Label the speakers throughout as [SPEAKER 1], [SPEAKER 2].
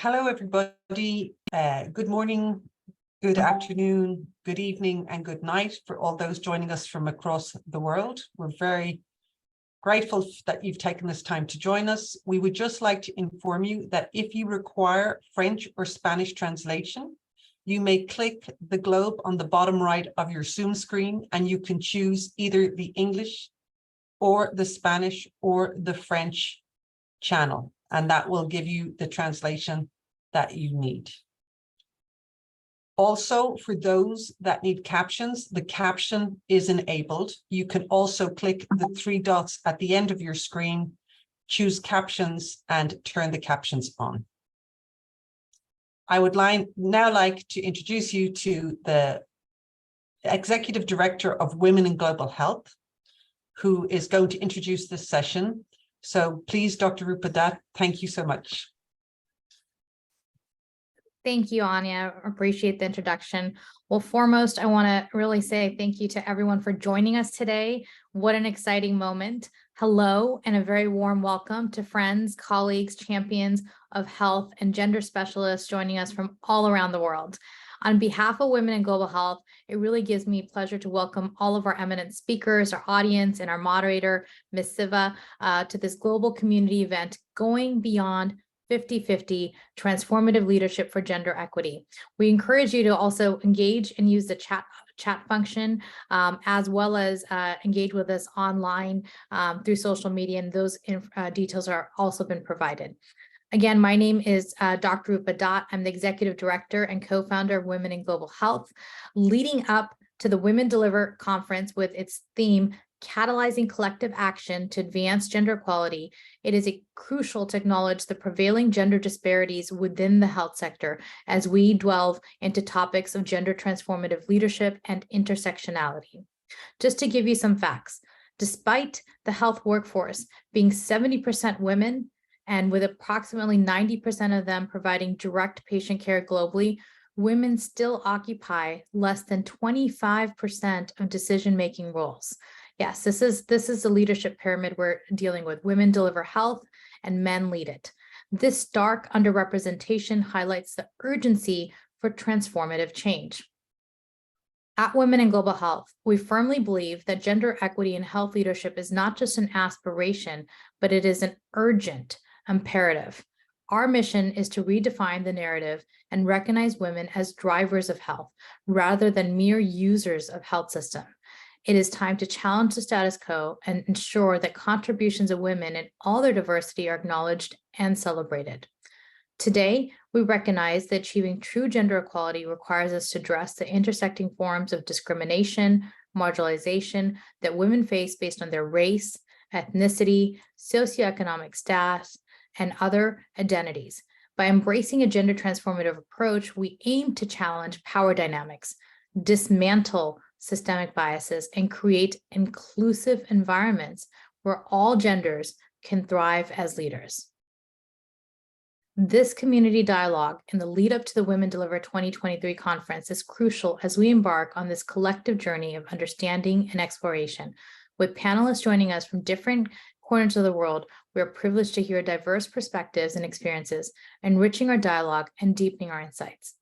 [SPEAKER 1] Hello, everybody. Good morning, good afternoon, good evening, and good night for all those joining us from across the world. We're very grateful that you've taken this time to join us. We would just like to inform you that if you require French or Spanish translation, you may click the globe on the bottom right of your Zoom screen, and you can choose either the English or the Spanish or the French channel, and that will give you the translation that you need. Also, for those that need captions, the caption is enabled. You can also click the three dots at the end of your screen, choose captions, and turn the captions on. I would now like to introduce you to the Executive Director of Women in Global Health, who is going to introduce this session. So please, Dr. Rupa Dutt, thank you so much.
[SPEAKER 2] Thank you, Anya. Appreciate the introduction. Well, foremost, I want to really say thank you to everyone for joining us today. What an exciting moment. Hello, and a very warm welcome to friends, colleagues, champions of health, and gender specialists joining us from all around the world. On behalf of Women in Global Health, it really gives me pleasure to welcome all of our eminent speakers, our audience, and our moderator, Ms. Siva, to this global community event, Going Beyond 50/50 Transformative Leadership for Gender Equity. We encourage you to also engage and use the chat function, as well as engage with us online through social media, and those details are also been provided. Again, my name is Dr. Rupa Dutt. I'm the Executive Director and co-founder of Women in Global Health. Leading up to the Women Deliver Conference with its theme, Catalyzing Collective Action to Advance Gender Equality, it is crucial to acknowledge the prevailing gender disparities within the health sector as we delve into topics of gender transformative leadership and intersectionality. Just to give you some facts, despite the health workforce being 70% women, and with approximately 90% of them providing direct patient care globally, women still occupy less than 25% of decision-making roles. Yes, this is the leadership pyramid we're dealing with. Women deliver health and men lead it. This stark underrepresentation highlights the urgency for transformative change. At Women in Global Health, we firmly believe that gender equity in health leadership is not just an aspiration, but it is an urgent imperative. Our mission is to redefine the narrative and recognize women as drivers of health rather than mere users of health system. It is time to challenge the status quo and ensure that contributions of women in all their diversity are acknowledged and celebrated. Today, we recognize that achieving true gender equality requires us to address the intersecting forms of discrimination, marginalization that women face based on their race, ethnicity, socioeconomic status, and other identities. By embracing a gender transformative approach, we aim to challenge power dynamics, dismantle systemic biases, and create inclusive environments where all genders can thrive as leaders. This community dialogue in the lead up to the Women Deliver 2023 conference is crucial as we embark on this collective journey of understanding and exploration. With panelists joining us from different corners of the world, we are privileged to hear diverse perspectives and experiences, enriching our dialogue and deepening our insights.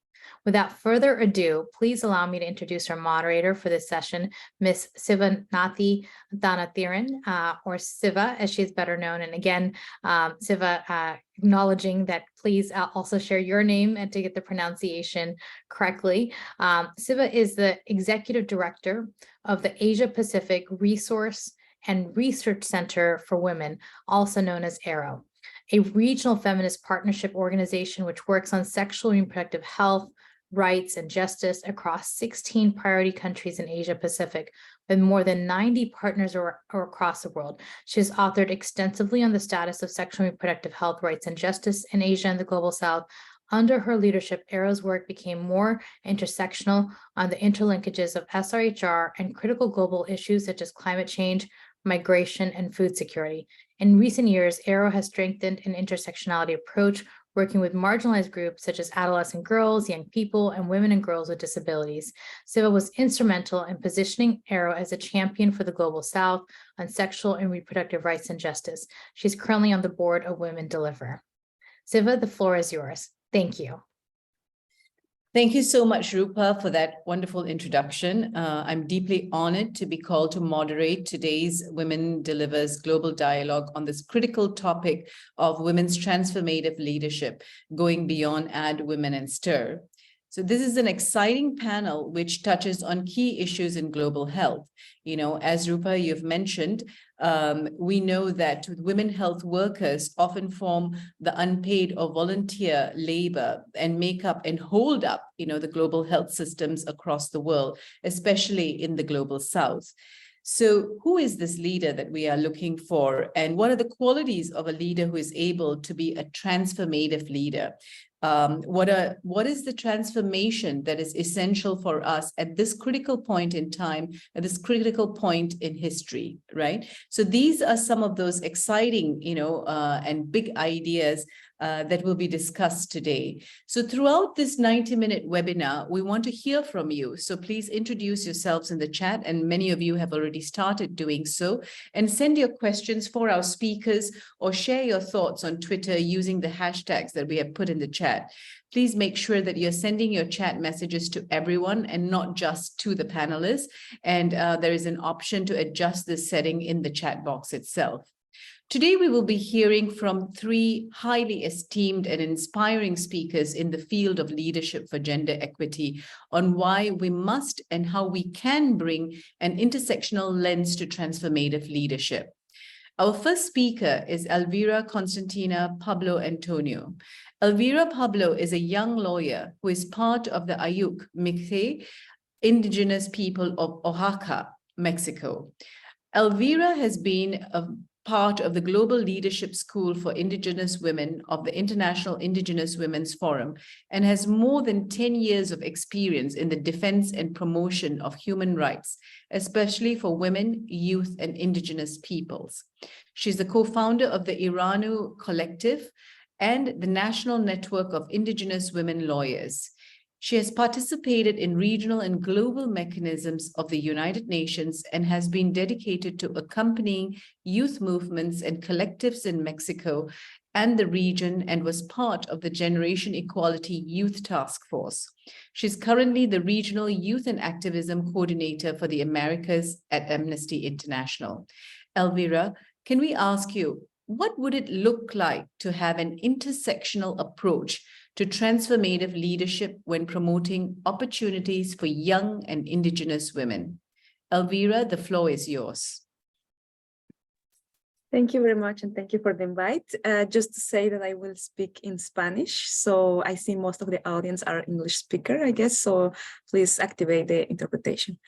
[SPEAKER 2] Without further ado, please allow me to introduce our moderator for this session, Ms. Sivanathi Dhanathiran, or Siva, as she's better known. And again, Siva, acknowledging that, please also share your name and to get the pronunciation correctly. Siva is the Executive Director of the Asia Pacific Resource and Research Center for Women, also known as ARROW, a regional feminist partnership organization which works on sexual and reproductive health, rights, and justice across 16 priority countries in Asia Pacific, with more than 90 partners across the world. She has authored extensively on the status of sexual and reproductive health, rights, and justice in Asia and the Global South. Under her leadership, ARROW's work became more intersectional on the interlinkages of SRHR and critical global issues such as climate change, migration, and food security. In recent years, ARROW has strengthened an intersectionality approach, working with marginalized groups such as adolescent girls, young people, and women and girls with disabilities. Siva was instrumental in positioning ARROW as a champion for the Global South on sexual and reproductive rights and justice. She's currently on the board of Women Deliver. Siva, the floor is yours. Thank you.
[SPEAKER 3] Thank you so much, Rupa, for that wonderful introduction. I'm deeply honored to be called to moderate today's Women Delivers Global Dialogue on this critical topic of women's transformative leadership, going beyond Add Women and Stir. So this is an exciting panel which touches on key issues in global health. You know, as Rupa, you've mentioned, we know that women health workers often form the unpaid or volunteer labor and make up and hold up, you know, the global health systems across the world, especially in the global south. So who is this leader that we are looking for? And what are the qualities of a leader who is able to be a transformative leader? What is the transformation that is essential for us at this critical point in time, at this critical point in history, right? So these are some of those exciting, you know, and big ideas that will be discussed today. So throughout this 90-minute webinar, we want to hear from you. So please introduce yourselves in the chat, and many of you have already started doing so, and send your questions for our speakers or share your thoughts on Twitter using the hashtags that we have put in the chat. Please make sure that you're sending your chat messages to everyone and not just to the panelists. And there is an option to adjust this setting in the chat box itself. Today, we will be hearing from three highly esteemed and inspiring speakers in the field of leadership for gender equity on why we must and how we can bring an intersectional lens to transformative leadership. Our first speaker is Elvira Constantina Pablo Antonio. Elvira Pablo is a young lawyer who is part of the Ayuk Mixe indigenous people of Oaxaca, Mexico. Elvira has been a part of the Global Leadership School for Indigenous Women of the International Indigenous Women's Forum and has more than 10 years of experience in the defense and promotion of human rights, especially for women, youth, and indigenous peoples. She's the co-founder of the Iranu Collective and the National Network of Indigenous Women Lawyers. She has participated in regional and global mechanisms of the United Nations and has been dedicated to accompanying youth movements and collectives in Mexico and the region, and was part of the Generation Equality Youth Task Force. She's currently the Regional Youth and Activism Coordinator for the Americas at Amnesty International. Elvira, can we ask you, what would it look like to have an intersectional approach to transformative leadership when promoting opportunities for young and indigenous women? Elvira, the floor is yours.
[SPEAKER 4] Thank you very much, and thank you for the invite. Just to say that I will speak in Spanish, so I see most of the audience are English speaker, I guess, so please activate the interpretation.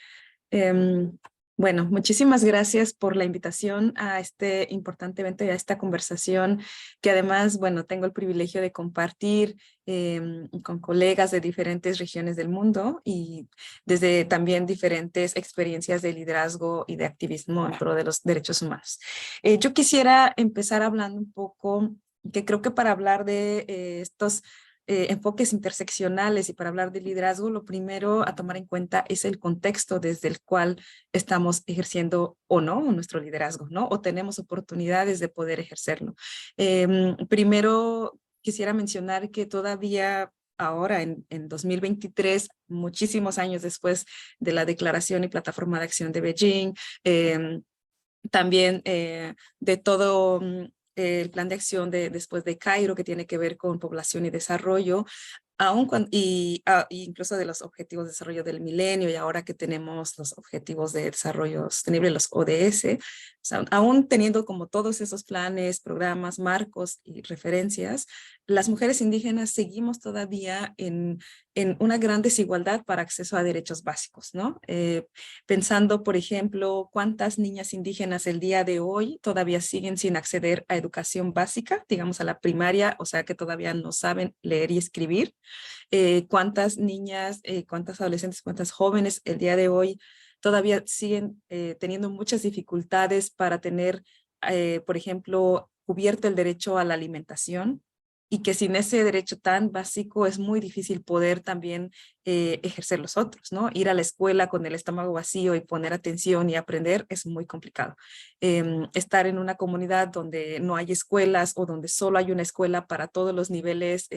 [SPEAKER 4] Bueno, muchísimas gracias por la invitación a este importante evento y a esta conversación que además, bueno, tengo el privilegio de compartir con colegas de diferentes regiones del mundo y desde también diferentes experiencias de liderazgo y de activismo en pro de los derechos humanos. Yo quisiera empezar hablando un poco, que creo que para hablar de estos enfoques interseccionales y para hablar de liderazgo, lo primero a tomar en cuenta es el contexto desde el cual estamos ejerciendo o no nuestro liderazgo, ¿no? O tenemos oportunidades de poder ejercerlo. Primero quisiera mencionar que todavía ahora en 2023, muchísimos años después de la Declaración y Plataforma de Acción de Beijing, también de todo el plan de acción después de Cairo, que tiene que ver con población y desarrollo, incluso de los objetivos de desarrollo del milenio, y ahora que tenemos los objetivos de desarrollo sostenible, los ODS, o sea, aún teniendo como todos esos planes, programas, marcos y referencias, las mujeres indígenas seguimos todavía en una gran desigualdad para acceso a derechos básicos, ¿no? Pensando, por ejemplo, cuántas niñas indígenas el día de hoy todavía siguen sin acceder a educación básica, digamos a la primaria, o sea que todavía no saben leer y escribir. Cuántas niñas, cuántas adolescentes, cuántas jóvenes el día de hoy todavía siguen teniendo muchas dificultades para tener, por ejemplo, cubierto el derecho a la alimentación, y que sin ese derecho tan básico es muy difícil poder también ejercer los otros, ¿no? Ir a la escuela con el estómago vacío y poner atención y aprender es muy complicado. Estar en una comunidad donde no hay escuelas o donde solo hay una escuela para todos los niveles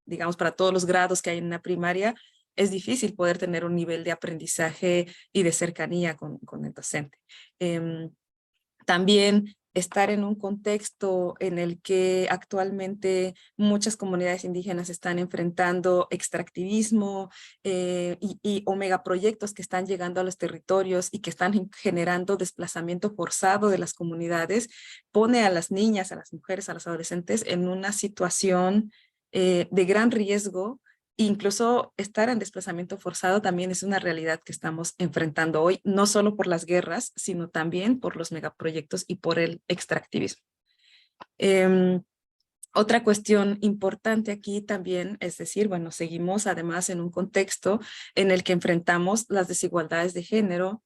[SPEAKER 4] digamos, para todos los grados que hay en la primaria, es difícil poder tener un nivel de aprendizaje y de cercanía con el docente. También estar en un contexto en el que actualmente muchas comunidades indígenas están enfrentando extractivismo o megaproyectos que están llegando a los territorios y que están generando desplazamiento forzado de las comunidades, pone a las niñas, a las mujeres, a los adolescentes en una situación de gran riesgo. Incluso estar en desplazamiento forzado también es una realidad que estamos enfrentando hoy, no solo por las guerras, sino también por los megaproyectos y por el extractivismo. Otra cuestión importante aquí también es decir, bueno, seguimos además en un contexto en el que enfrentamos las desigualdades de género,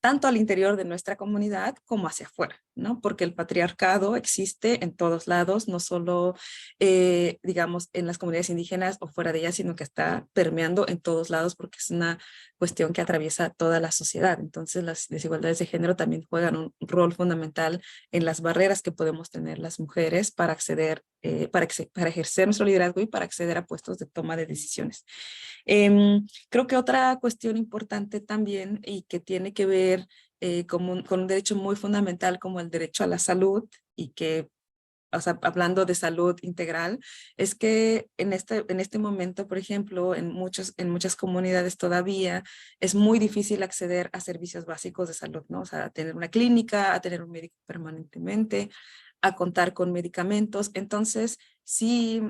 [SPEAKER 4] tanto al interior de nuestra comunidad como hacia afuera, ¿no? Porque el patriarcado existe en todos lados, no solo, digamos, en las comunidades indígenas o fuera de ellas, sino que está permeando en todos lados porque es una cuestión que atraviesa toda la sociedad. Entonces, las desigualdades de género también juegan un rol fundamental en las barreras que podemos tener las mujeres para acceder, para ejercer nuestro liderazgo y para acceder a puestos de toma de decisiones. Creo que otra cuestión importante también y que tiene que ver con un derecho muy fundamental como el derecho a la salud y que, o sea, hablando de salud integral, es que en este momento, por ejemplo, en muchas comunidades todavía es muy difícil acceder a servicios básicos de salud, ¿no? O sea, a tener una clínica, a tener un médico permanentemente, a contar con medicamentos. Entonces, si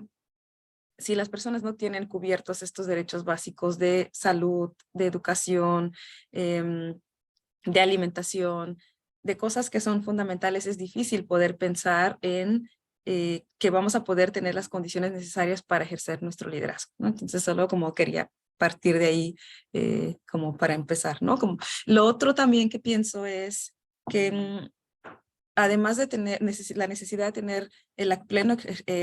[SPEAKER 4] las personas no tienen cubiertos estos derechos básicos de salud, de educación, de alimentación, de cosas que son fundamentales, es difícil poder pensar en que vamos a poder tener las condiciones necesarias para ejercer nuestro liderazgo, ¿no? Entonces, solo como quería partir de ahí como para empezar, ¿no? Como, lo otro también que pienso es que además de tener la necesidad de tener el pleno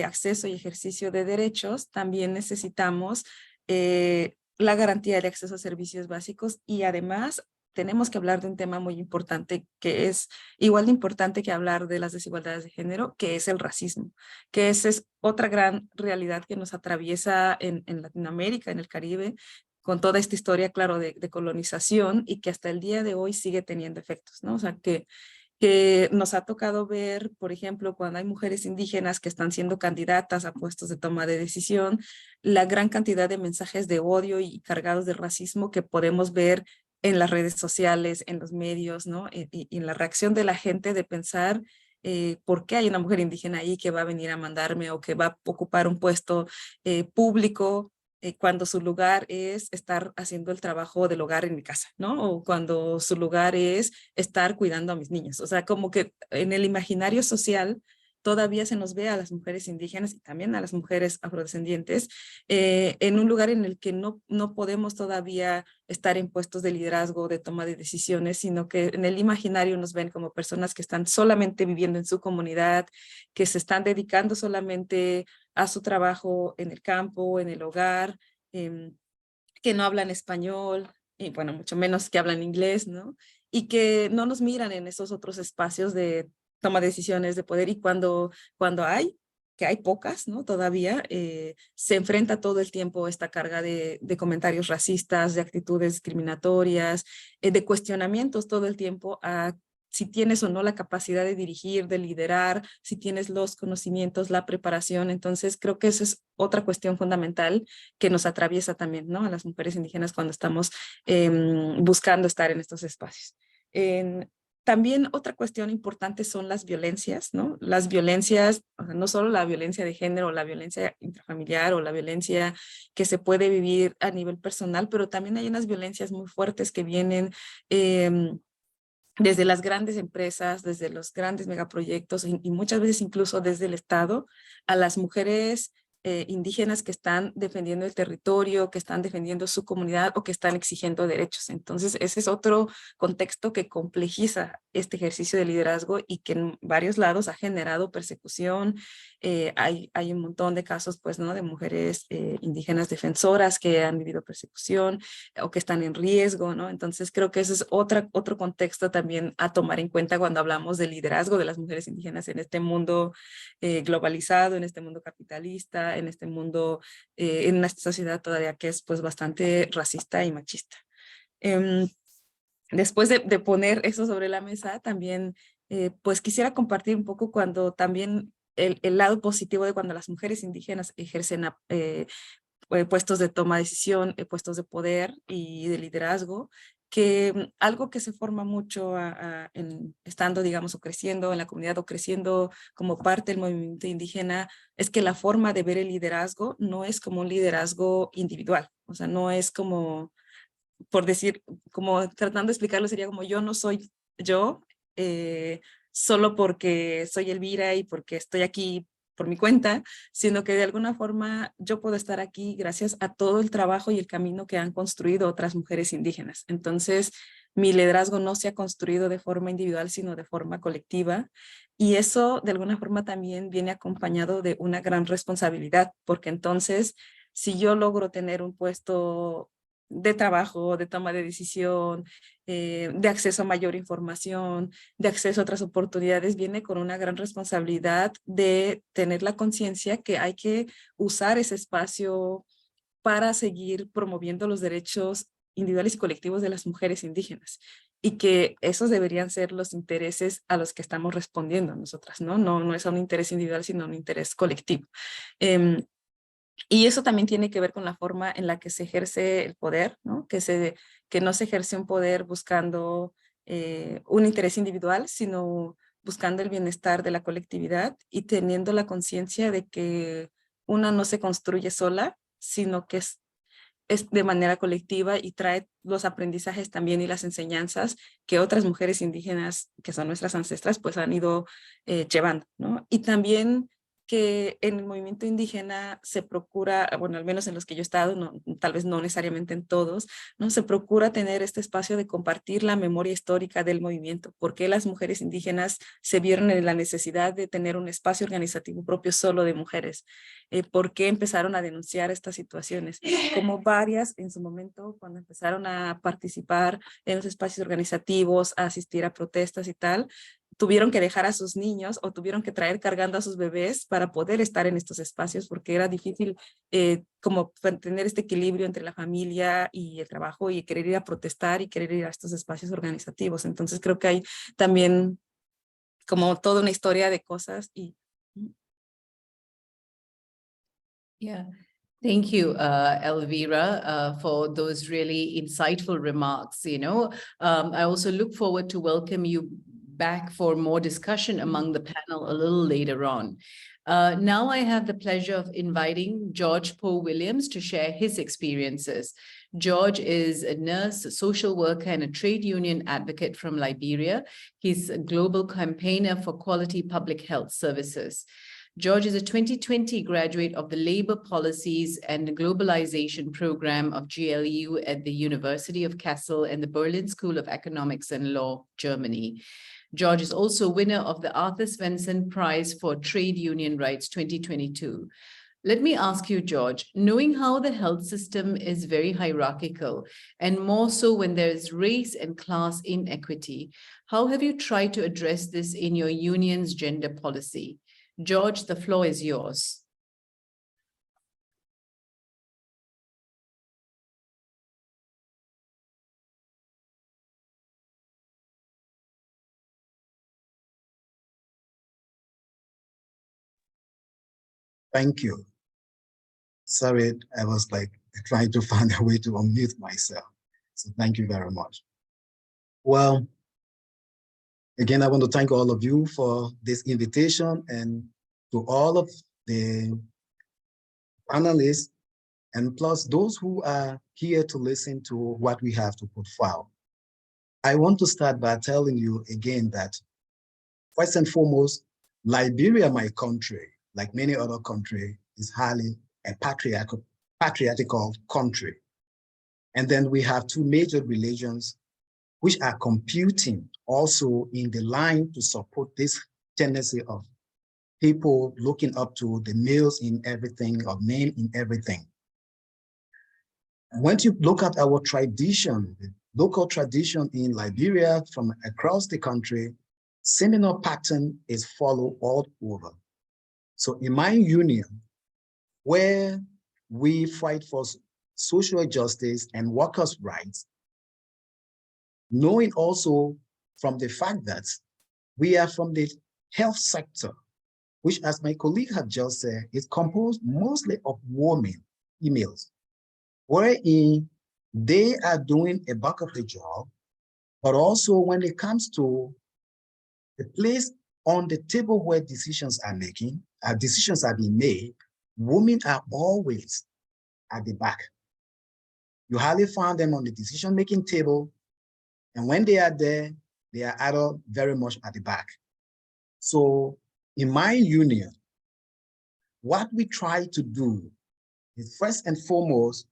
[SPEAKER 4] acceso y ejercicio de derechos, también necesitamos la garantía de acceso a servicios básicos y además tenemos que hablar de un tema muy importante que es igual de importante que hablar de las desigualdades de género, que es el racismo, que esa es otra gran realidad que nos atraviesa en Latinoamérica, en el Caribe, con toda esta historia, claro, de colonización y que hasta el día de hoy sigue teniendo efectos, ¿no? O sea, que nos ha tocado ver, por ejemplo, cuando hay mujeres indígenas que están siendo candidatas a puestos de toma de decisión, la gran cantidad de mensajes de odio y cargados de racismo que podemos ver en las redes sociales, en los medios, ¿no? Y en la reacción de la gente de pensar por qué hay una mujer indígena ahí que va a venir a mandarme o que va a ocupar un puesto público cuando su lugar es estar haciendo el trabajo del hogar en mi casa, ¿no? O cuando su lugar es estar cuidando a mis niños. O sea, como que en el imaginario social todavía se nos ve a las mujeres indígenas y también a las mujeres afrodescendientes en un lugar en el que no podemos todavía estar en puestos de liderazgo, de toma de decisiones, sino que en el imaginario nos ven como personas que están solamente viviendo en su comunidad, que se están dedicando solamente a su trabajo en el campo, en el hogar, que no hablan español, y bueno, mucho menos que hablan inglés, ¿no? Y que no nos miran en esos otros espacios de toma de decisiones, de poder, y cuando hay, que hay pocas, ¿no? Todavía se enfrenta todo el tiempo esta carga de comentarios racistas, de actitudes discriminatorias, de cuestionamientos todo el tiempo a si tienes o no la capacidad de dirigir, de liderar, si tienes los conocimientos, la preparación. Entonces creo que esa es otra cuestión fundamental que nos atraviesa también, ¿no? A las mujeres indígenas cuando estamos buscando estar en estos espacios. También otra cuestión importante son las violencias, ¿no? Las violencias, o sea, no solo la violencia de género, la violencia intrafamiliar o la violencia que se puede vivir a nivel personal, pero también hay unas violencias muy fuertes que vienen desde las grandes empresas, desde los grandes megaproyectos y muchas veces incluso desde el Estado a las mujeres indígenas que están defendiendo el territorio, que están defendiendo su comunidad o que están exigiendo derechos. Entonces, ese es otro contexto que complejiza este ejercicio de liderazgo y que en varios lados ha generado persecución. Hay un montón de casos, pues, ¿no? De mujeres indígenas defensoras que han vivido persecución o que están en riesgo, ¿no? Entonces, creo que ese es otro contexto también a tomar en cuenta cuando hablamos del liderazgo de las mujeres indígenas en este mundo globalizado, en este mundo capitalista, en este mundo, en esta sociedad todavía que es pues bastante racista y machista. Después de poner eso sobre la mesa, también pues quisiera compartir un poco cuando también el lado positivo de cuando las mujeres indígenas ejercen puestos de toma de decisión, puestos de poder y de liderazgo, que algo que se forma mucho estando, digamos, o creciendo en la comunidad o creciendo como parte del movimiento indígena, es que la forma de ver el liderazgo no es como un liderazgo individual, o sea, no es como, por decir, como tratando de explicarlo, sería como yo no soy yo, solo porque soy Elvira y porque estoy aquí por mi cuenta, sino que de alguna forma yo puedo estar aquí gracias a todo el trabajo y el camino que han construido otras mujeres indígenas. Entonces, mi liderazgo no se ha construido de forma individual, sino de forma colectiva. Y eso de alguna forma también viene acompañado de una gran responsabilidad, porque entonces, si yo logro tener un puesto de trabajo, de toma de decisión, de acceso a mayor información, de acceso a otras oportunidades, viene con una gran responsabilidad de tener la conciencia que hay que usar ese espacio para seguir promoviendo los derechos individuales y colectivos de las mujeres indígenas y que esos deberían ser los intereses a los que estamos respondiendo nosotras, ¿no? No es un interés individual, sino un interés colectivo. Y eso también tiene que ver con la forma en la que se ejerce el poder, ¿no? Que no se ejerce un poder buscando un interés individual, sino buscando el bienestar de la colectividad y teniendo la conciencia de que una no se construye sola, sino que es de manera colectiva y trae los aprendizajes también y las enseñanzas que otras mujeres indígenas, que son nuestras ancestras, pues han ido llevando, ¿no? Y también que en el movimiento indígena se procura, bueno, al menos en los que yo he estado, tal vez no necesariamente en todos, ¿no? Se procura tener este espacio de compartir la memoria histórica del movimiento, porque las mujeres indígenas se vieron en la necesidad de tener un espacio organizativo propio solo de mujeres, por qué empezaron a denunciar estas situaciones, como varias en su momento cuando empezaron a participar en los espacios organizativos, a asistir a protestas y tal, tuvieron que dejar a sus niños o tuvieron que traer cargando a sus bebés para poder estar en estos espacios porque era difícil como tener este equilibrio entre la familia y el trabajo y querer ir a protestar y querer ir a estos espacios organizativos. Entonces creo que hay también como toda una historia de cosas y...
[SPEAKER 3] Yeah. Thank you, Elvira, for those really insightful remarks. I also look forward to welcome you back for more discussion among the panel a little later on. Now I have the pleasure of inviting George Poe Williams to share his experiences. George is a nurse, a social worker, and a trade union advocate from Liberia. He's a global campaigner for quality public health services. George is a 2020 graduate of the Labor Policies and Globalization program of GLU at the University of Kassel and the Berlin School of Economics and Law, Germany. George is also winner of the Arthur Svensson Prize for Trade Union Rights 2022. Let me ask you, George, knowing how the health system is very hierarchical, and more so when there is race and class inequity, how have you tried to address this in your union's gender policy? George, the floor is yours.
[SPEAKER 5] Thank you. Sorry, I was trying to find a way to unmute myself. So thank you very much. Well, again, I want to thank all of you for this invitation and to all of the panelists and plus those who are here to listen to what we have to put forward. I want to start by telling you again that first and foremost, Liberia, my country, like many other countries, is highly a patriarchal country. And then we have two major religions which are computing also in the line to support this tendency of people looking up to the males in everything or men in everything. And when you look at our tradition, the local tradition in Liberia from across the country, similar pattern is followed all over. So in my union, where we fight for social justice and workers' rights, knowing also from the fact that we are from the health sector, which, as my colleague had just said, is composed mostly of women, females, wherein they are doing a bulk of the job, but also when it comes to the place on the table where decisions are being made, women are always at the back. You hardly find them on the decision-making table, and when they are there, they are either very much at the back. So in my union, what we try to do is, first and foremost,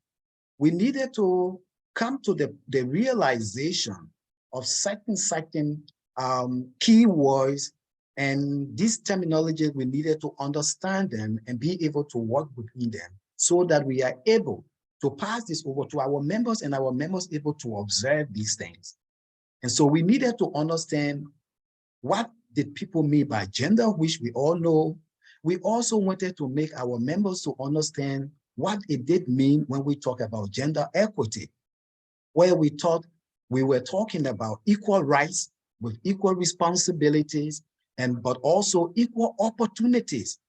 [SPEAKER 5] we needed to come to the realization of certain key words and these terminologies. We needed to understand them and be able to work within them so that we are able to pass this over to our members and our members able to observe these things. And so we needed to understand what did people mean by gender, which we all know. We also wanted to make our members to understand what it did mean when we talk about gender equity, where we thought we were talking about equal rights with equal responsibilities, but also equal opportunities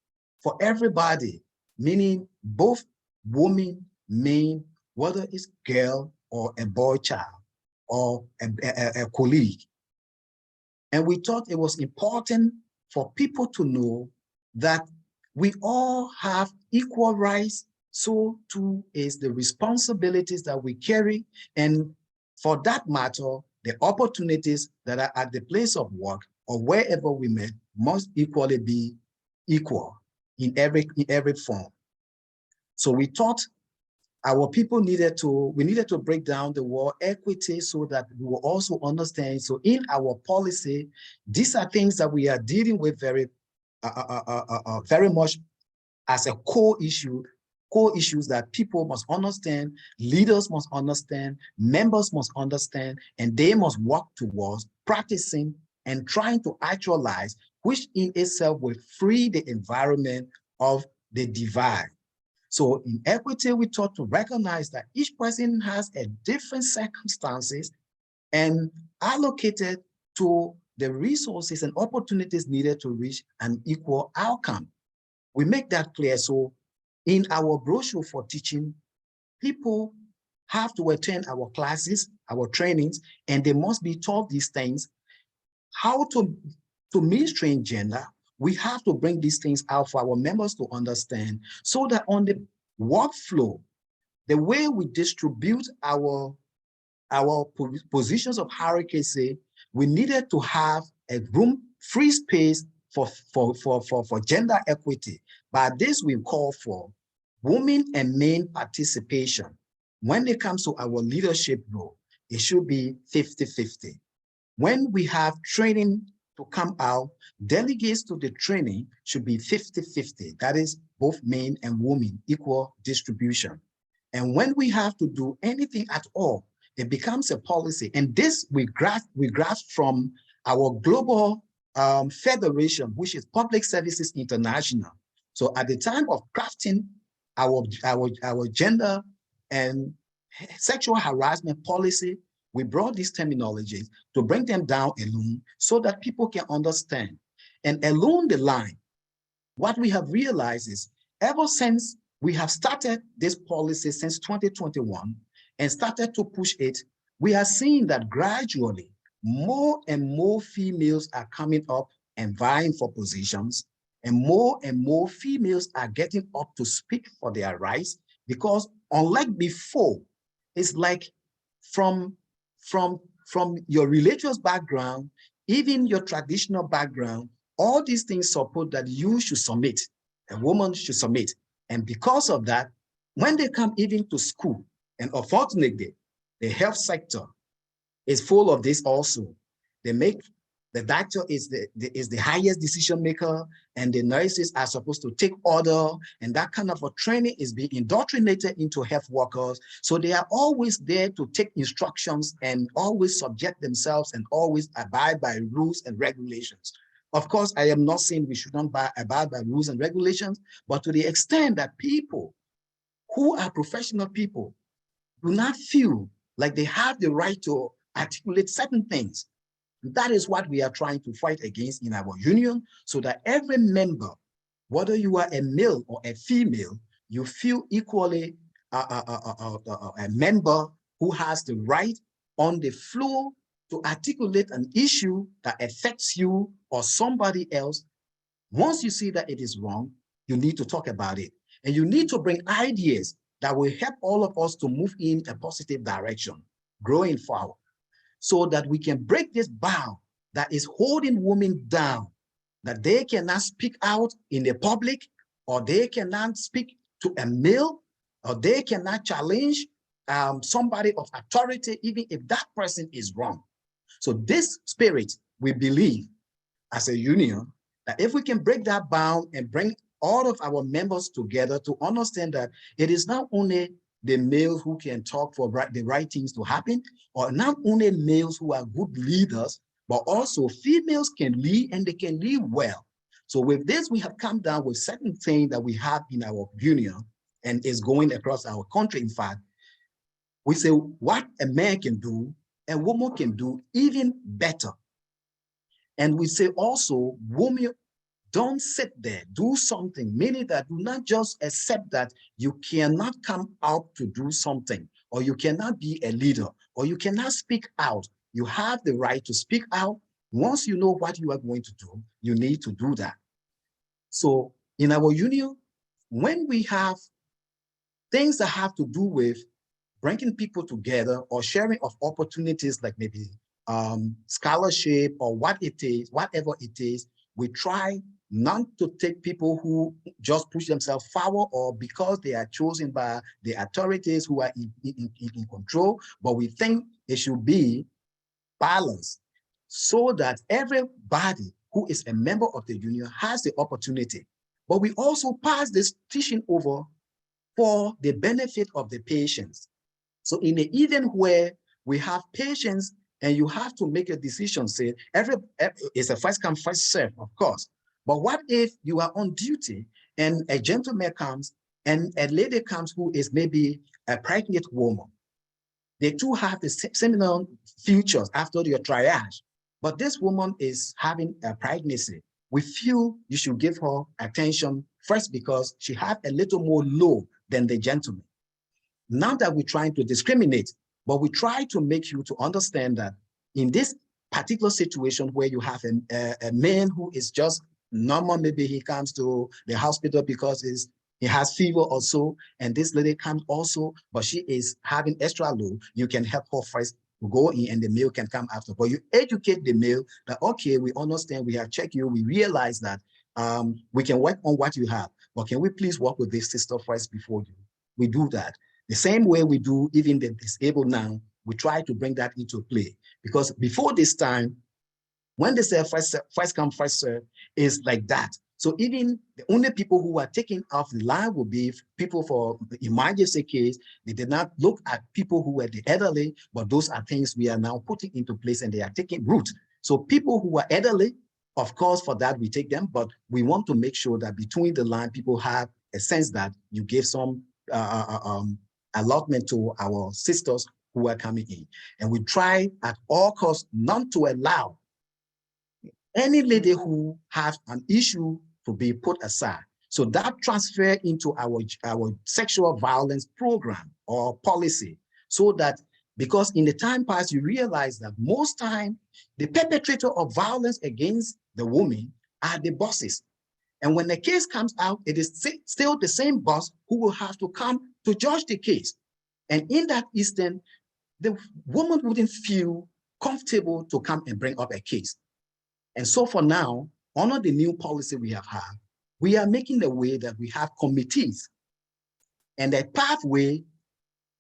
[SPEAKER 5] for everybody, meaning both women, men, whether it's girl or a boy child or a colleague. And we thought it was important for people to know that we all have equal rights, so too is the responsibilities that we carry, and for that matter, the opportunities that are at the place of work or wherever we met must equally be equal in every form. So we thought our people needed to break down the word equity so that we will also understand. So in our policy, these are things that we are dealing with very much as a core issues that people must understand, leaders must understand, members must understand, and they must work towards practicing and trying to actualize, which in itself will free the environment of the divide. So in equity, we taught to recognize that each person has a different circumstances and allocated to the resources and opportunities needed to reach an equal outcome. We make that clear. So in our brochure for teaching, people have to attend our classes, our trainings, and they must be taught these things. How to mainstream gender, we have to bring these things out for our members to understand, so that on the workflow, the way we distribute our positions of hierarchy, we needed to have a room, free space for gender equity. By this, we call for women and men participation. When it comes to our leadership role, it should be 50-50. When we have training to come out, delegates to the training should be 50-50. That is both men and women, equal distribution. And when we have to do anything at all, it becomes a policy. And this we grasp from our global federation, which is Public Services International. So at the time of crafting our gender and sexual harassment policy, we brought these terminologies to bring them down alone so that people can understand. And along the line, what we have realized is, ever since we have started this policy since 2021 and started to push it, we are seeing that gradually more and more females are coming up and vying for positions, and more females are getting up to speak for their rights, because unlike before, it's like from your religious background, even your traditional background, all these things support that you should submit, a woman should submit. And because of that, when they come even to school, and unfortunately, the health sector is full of this also. The doctor is the highest decision maker, and the nurses are supposed to take order, and that kind of a training is being indoctrinated into health workers. So they are always there to take instructions and always subject themselves and always abide by rules and regulations. Of course, I am not saying we should not abide by rules and regulations, but to the extent that people who are professional people do not feel like they have the right to articulate certain things, that is what we are trying to fight against in our union, so that every member, whether you are a male or a female, you feel equally a member who has the right on the floor to articulate an issue that affects you or somebody else. Once you see that it is wrong, you need to talk about it. And you need to bring ideas that will help all of us to move in a positive direction, growing forward, so that we can break this bound that is holding women down, that they cannot speak out in the public, or they cannot speak to a male, or they cannot challenge somebody of authority, even if that person is wrong. So this spirit, we believe as a union, that if we can break that bound and bring all of our members together to understand that it is not only the males who can talk for the right things to happen, or not only males who are good leaders, but also females can lead, and they can lead well. So with this, we have come down with certain things that we have in our union and is going across our country. In fact, we say what a man can do, a woman can do even better. And we say also, women, don't sit there, do something, meaning that do not just accept that you cannot come out to do something, or you cannot be a leader, or you cannot speak out. You have the right to speak out. Once you know what you are going to do, you need to do that. So in our union, when we have things that have to do with bringing people together or sharing of opportunities, like maybe scholarship or what it is, whatever it is, we try not to take people who just push themselves forward or because they are chosen by the authorities who are in control, but we think it should be balanced so that everybody who is a member of the union has the opportunity. But we also pass this teaching over for the benefit of the patients. So in an event where we have patients and you have to make a decision, say, it's a first come, first serve, of course. But what if you are on duty and a gentleman comes and a lady comes who is maybe a pregnant woman? They too have the similar features after your triage, but this woman is having a pregnancy. We feel you should give her attention first because she had a little more low than the gentleman. Not that we're trying to discriminate, but we try to make you to understand that in this particular situation where you have a man who is just normal, maybe he comes to the hospital because he has fever or so, and this lady comes also, but she is having extra low, you can help her first to go in and the male can come after. But you educate the male that, okay, we understand, we have checked you, we realize that we can work on what you have, but can we please work with this sister first before we do that? The same way we do even the disabled now, we try to bring that into play. Because before this time, when they say first come, first serve, is like that. So even the only people who are taken off the line will be people for the emergency case. They did not look at people who were the elderly, but those are things we are now putting into place and they are taking root. So people who are elderly, of course, for that we take them, but we want to make sure that between the line, people have a sense that you give some allotment to our sisters who are coming in. And we try at all costs not to allow any lady who has an issue to be put aside. So that transfer into our sexual violence program or policy, so that, because in the time past, you realize that most time the perpetrator of violence against the woman are the bosses. And when the case comes out, it is still the same boss who will have to come to judge the case. And in that instant, the woman wouldn't feel comfortable to come and bring up a case. And so for now, under the new policy we have had, we are making the way that we have committees and a pathway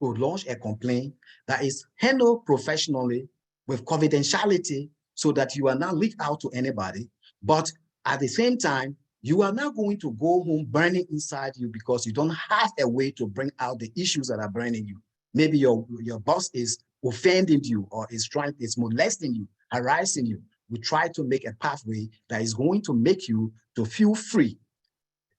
[SPEAKER 5] to launch a complaint that is handled professionally with confidentiality so that you are not leaked out to anybody. But at the same time, you are not going to go home burning inside you because you don't have a way to bring out the issues that are burning you. Maybe your boss is offending you or is molesting you, harassing you. we try to make a pathway that is going to make you to feel free.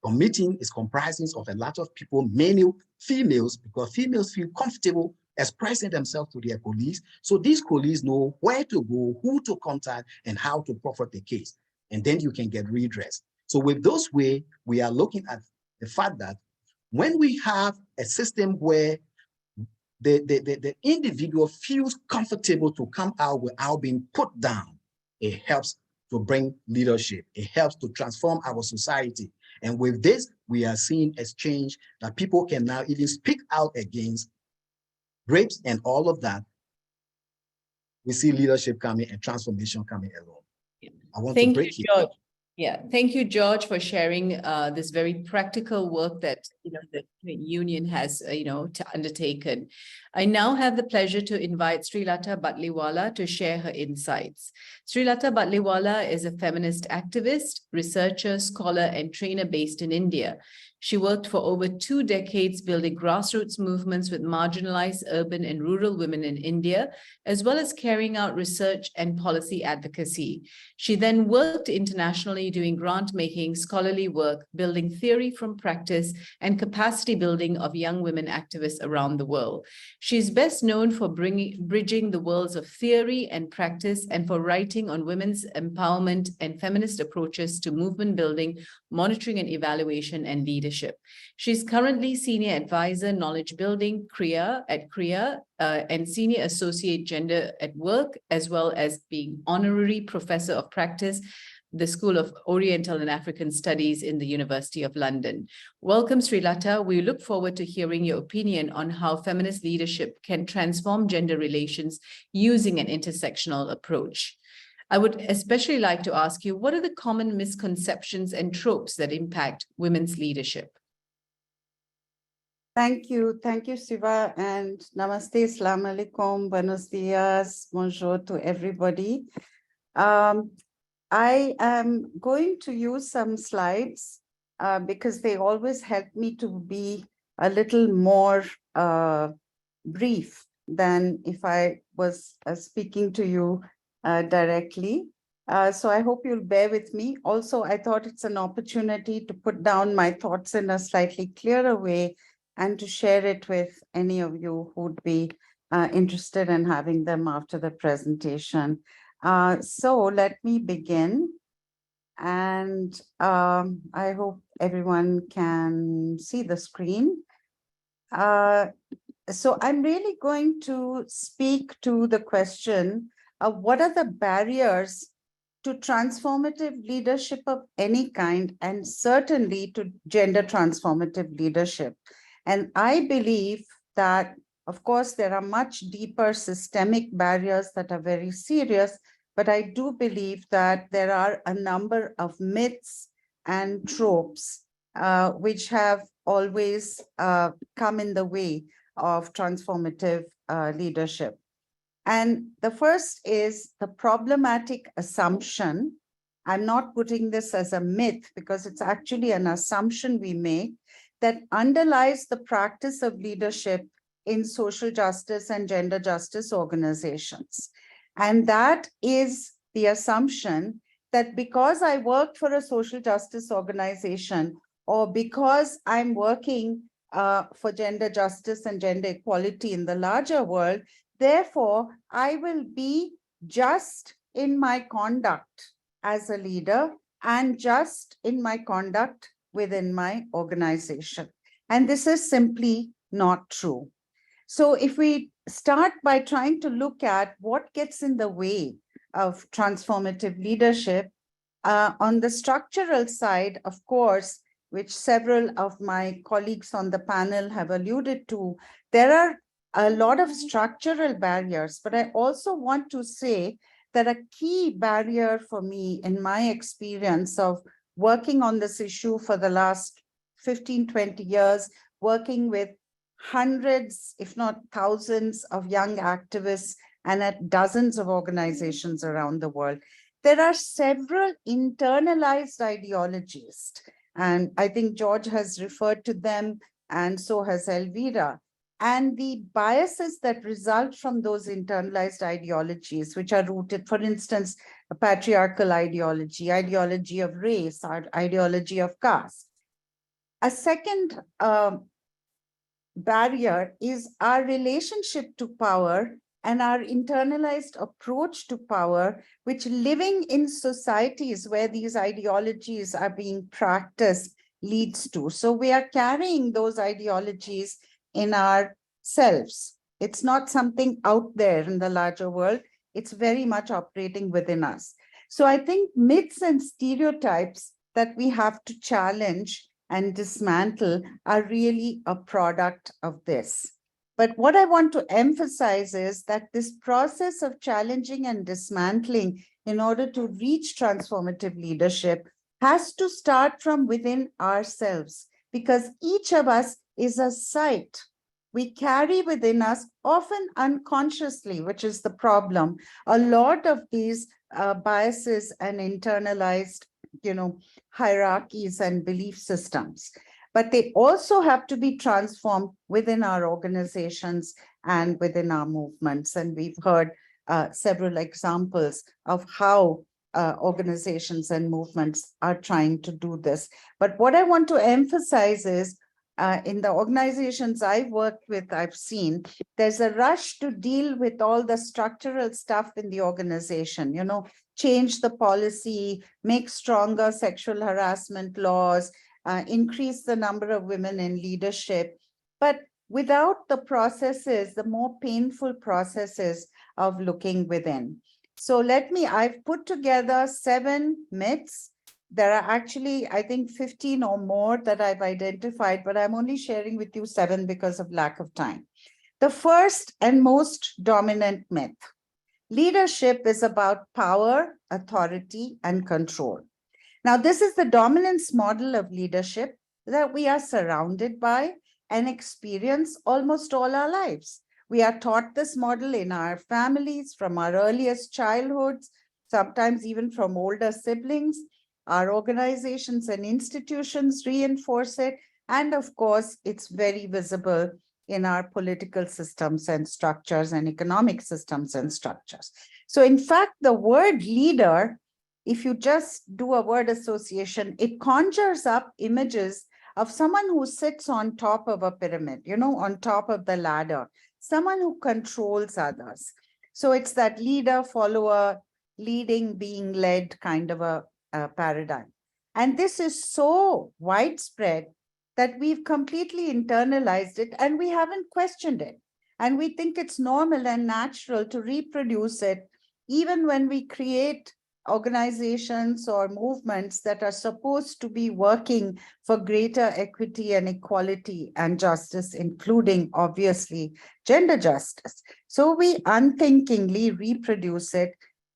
[SPEAKER 5] Committing is comprising of a lot of people, many females, because females feel comfortable expressing themselves to their colleagues. So these colleagues know where to go, who to contact, and how to proffer the case. And then you can get redress. So with those way, we are looking at the fact that when we have a system where the individual feels comfortable to come out without being put down, it helps to bring leadership. It helps to transform our society. And with this, we are seeing a change that people can now even speak out against rapes and all of that. We see leadership coming and transformation coming along. I want to break here.
[SPEAKER 3] George. Yeah, thank you, George, for sharing this very practical work that the union has undertaken. I now have the pleasure to invite Srilata Batliwala to share her insights. Srilata Batliwala is a feminist activist, researcher, scholar, and trainer based in India. She worked for over 2 decades building grassroots movements with marginalized urban and rural women in India, as well as carrying out research and policy advocacy. She then worked internationally doing grant-making, scholarly work, building theory from practice, and capacity building of young women activists around the world. She is best known for bridging the worlds of theory and practice, and for writing on women's empowerment and feminist approaches to movement building, monitoring and evaluation, and leadership. She's currently Senior Advisor Knowledge Building at CREA and Senior Associate Gender at Work, as well as being Honorary Professor of Practice, the School of Oriental and African Studies in the University of London. Welcome, Srilata. We look forward to hearing your opinion on how feminist leadership can transform gender relations using an intersectional approach. I would especially like to ask you, what are the common misconceptions and tropes that impact women's leadership?
[SPEAKER 6] Thank you, Siva, and namaste, assalamu alaikum, buenos dias, bonjour to everybody. I am going to use some slides because they always help me to be a little more brief than if I was speaking to you directly. So I hope you'll bear with me. Also, I thought it's an opportunity to put down my thoughts in a slightly clearer way and to share it with any of you who'd be interested in having them after the presentation. So let me begin. And I hope everyone can see the screen. So I'm really going to speak to the question of what are the barriers to transformative leadership of any kind, and certainly to gender transformative leadership. And I believe that, of course, there are much deeper systemic barriers that are very serious, but I do believe that there are a number of myths and tropes which have always come in the way of transformative leadership. And the first is the problematic assumption. I'm not putting this as a myth because it's actually an assumption we make that underlies the practice of leadership in social justice and gender justice organizations. And that is the assumption that because I work for a social justice organization, or because I'm working for gender justice and gender equality in the larger world, therefore, I will be just in my conduct as a leader and just in my conduct within my organization. And this is simply not true. So if we start by trying to look at what gets in the way of transformative leadership, on the structural side, of course, which several of my colleagues on the panel have alluded to, there are a lot of structural barriers, but I also want to say that a key barrier for me in my experience of working on this issue for the last 15, 20 years, working with hundreds, if not thousands of young activists and at dozens of organizations around the world, there are several internalized ideologies. And I think George has referred to them, and so has Elvira. and the biases that result from those internalized ideologies, which are rooted, for instance, a patriarchal ideology, ideology of race, or ideology of caste. A second barrier is our relationship to power and our internalized approach to power, which living in societies where these ideologies are being practiced leads to. So we are carrying those ideologies in ourselves. It's not something out there in the larger world. It's very much operating within us. So I think myths and stereotypes that we have to challenge and dismantle are really a product of this. But what I want to emphasize is that this process of challenging and dismantling in order to reach transformative leadership has to start from within ourselves, because each of us is a site we carry within us, often unconsciously, which is the problem. A lot of these biases and internalized, hierarchies and belief systems. But they also have to be transformed within our organizations and within our movements. And we've heard several examples of how organizations and movements are trying to do this. But what I want to emphasize is in the organizations I've worked with, I've seen there's a rush to deal with all the structural stuff in the organization, change the policy, make stronger sexual harassment laws, increase the number of women in leadership, but without the processes, the more painful processes of looking within. So I've put together 7 myths. There are actually, I think, 15 or more that I've identified, but I'm only sharing with you 7 because of lack of time. The first and most dominant myth: leadership is about power, authority, and control. Now, this is the dominance model of leadership that we are surrounded by and experience almost all our lives. We are taught this model in our families, from our earliest childhoods, sometimes even from older siblings. Our organizations and institutions reinforce it. And of course, it's very visible in our political systems and structures and economic systems and structures. So in fact, the word leader, if you just do a word association, it conjures up images of someone who sits on top of a pyramid, on top of the ladder, someone who controls others. So it's that leader, follower, leading, being led kind of a paradigm. And this is so widespread that we've completely internalized it and we haven't questioned it. And we think it's normal and natural to reproduce it, even when we create organizations or movements that are supposed to be working for greater equity and equality and justice, including, obviously, gender justice. So we unthinkingly reproduce it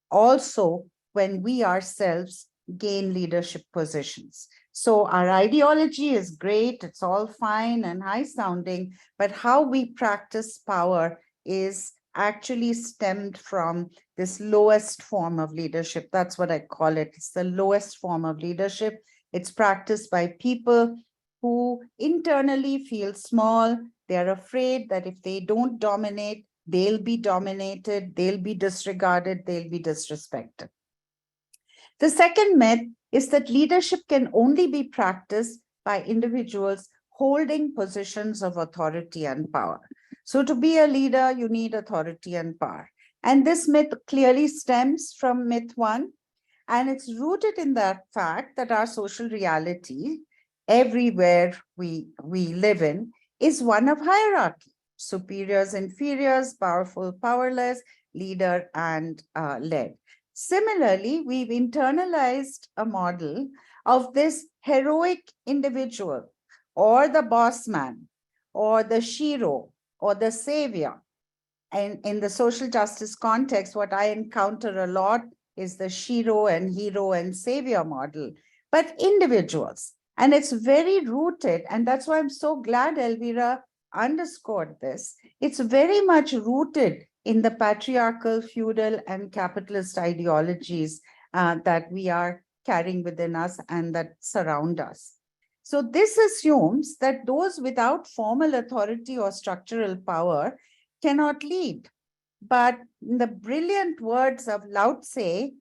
[SPEAKER 6] also when we ourselves gain leadership positions. So our ideology is great, it's all fine and high sounding, but how we practice power is actually stemmed from this lowest form of leadership. That's what I call it. It's the lowest form of leadership. It's practiced by people who internally feel small. They're afraid that if they don't dominate, they'll be dominated, they'll be disregarded, they'll be disrespected. The second myth is that leadership can only be practiced by individuals holding positions of authority and power. So to be a leader, you need authority and power. And this myth clearly stems from myth 1, and it's rooted in that fact that our social reality, everywhere we live in, is one of hierarchy: superiors, inferiors, powerful, powerless, leader, and led. Similarly, we've internalized a model of this heroic individual, or the boss man, or the shiro, or the savior. And in the social justice context, what I encounter a lot is the shiro and hero and savior model, but individuals. And it's very rooted, and that's why I'm so glad Elvira underscored this. It's very much rooted in the patriarchal, feudal, and capitalist ideologies that we are carrying within us and that surround us. So this assumes that those without formal authority or structural power cannot lead. But in the brilliant words of Lao Tse,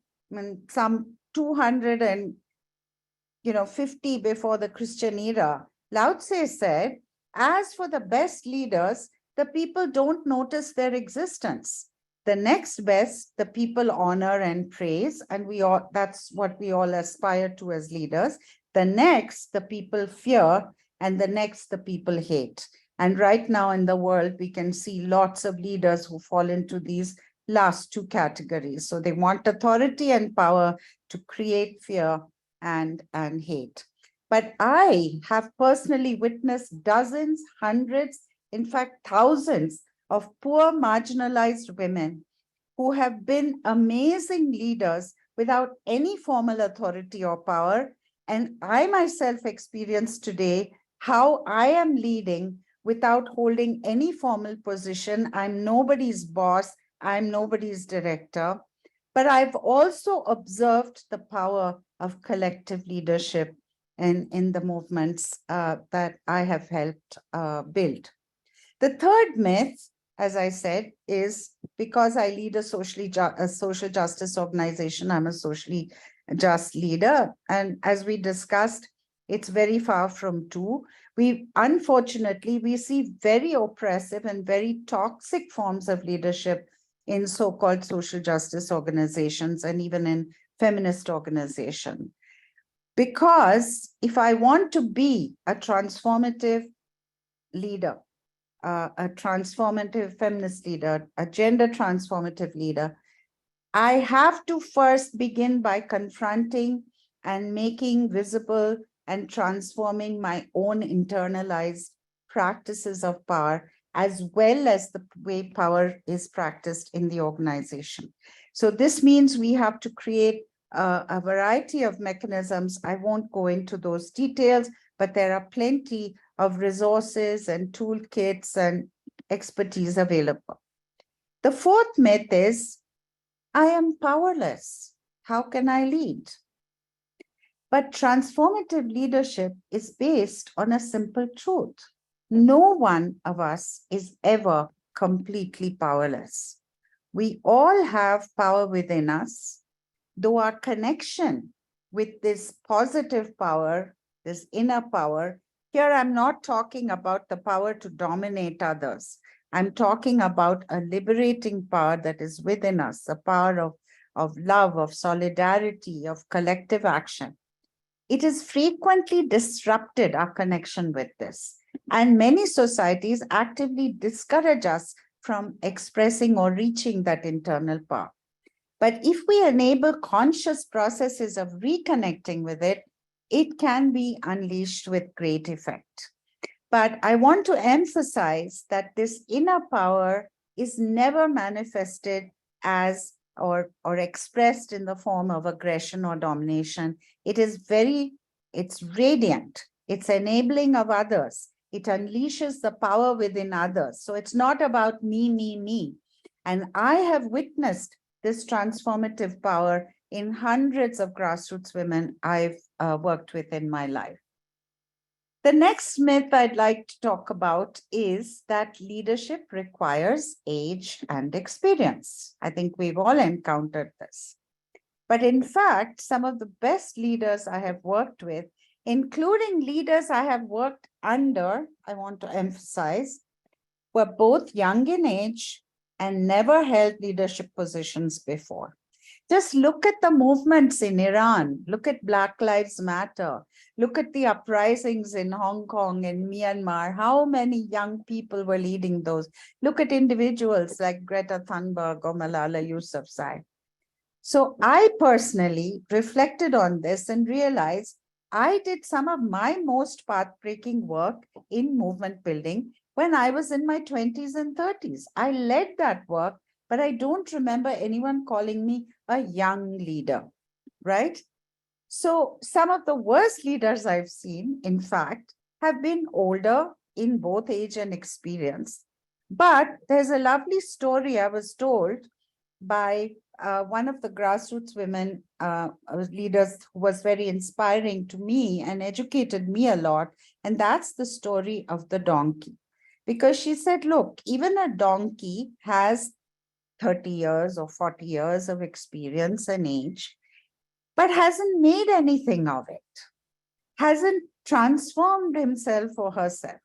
[SPEAKER 6] some 250 before the Christian era, Lao Tse said, as for the best leaders, the people don't notice their existence. The next best, the people honor and praise, and that's what we all aspire to as leaders. The next, the people fear, and the next, the people hate. And right now in the world, we can see lots of leaders who fall into these last two categories. So they want authority and power to create fear and hate. But I have personally witnessed dozens, hundreds, in fact, thousands of poor marginalized women who have been amazing leaders without any formal authority or power. And I myself experienced today how I am leading without holding any formal position. I'm nobody's boss. I'm nobody's director. But I've also observed the power of collective leadership in the movements that I have helped build. The third myth, as I said, is because I lead a social justice organization, I'm a socially just leader. And as we discussed, it's very far from true. Unfortunately, we see very oppressive and very toxic forms of leadership in so-called social justice organizations and even in feminist organizations. Because if I want to be a transformative leader, a transformative feminist leader, a gender transformative leader, I have to first begin by confronting and making visible and transforming my own internalized practices of power, as well as the way power is practiced in the organization. So this means we have to create a variety of mechanisms. I won't go into those details, but there are plenty of resources and toolkits and expertise available. The fourth myth is, I am powerless. How can I lead? But transformative leadership is based on a simple truth. No one of us is ever completely powerless. We all have power within us, though our connection with this positive power, this inner power, here I'm not talking about the power to dominate others. I'm talking about a liberating power that is within us, a power of love, of solidarity, of collective action. It has frequently disrupted our connection with this. And many societies actively discourage us from expressing or reaching that internal power. But if we enable conscious processes of reconnecting with it, it can be unleashed with great effect. But I want to emphasize that this inner power is never manifested as or expressed in the form of aggression or domination. It's radiant, it's enabling of others. It unleashes the power within others. So it's not about me. And I have witnessed this transformative power in hundreds of grassroots women I've worked with in my life. The next myth I'd like to talk about is that leadership requires age and experience. I think we've all encountered this. But in fact, some of the best leaders I have worked with, including leaders I have worked under, I want to emphasize, were both young in age and never held leadership positions before. Just look at the movements in Iran, look at Black Lives Matter, look at the uprisings in Hong Kong and Myanmar, how many young people were leading those. Look at individuals like Greta Thunberg or Malala Yousafzai. So I personally reflected on this and realized I did some of my most path-breaking work in movement building when I was in my 20s and 30s. I led that work, but I don't remember anyone calling me a young leader, right? So some of the worst leaders I've seen, in fact, have been older in both age and experience. But there's a lovely story I was told by one of the grassroots women leaders who was very inspiring to me and educated me a lot. And that's the story of the donkey. Because she said, look, even a donkey has 30 years or 40 years of experience and age, but hasn't made anything of it, hasn't transformed himself or herself.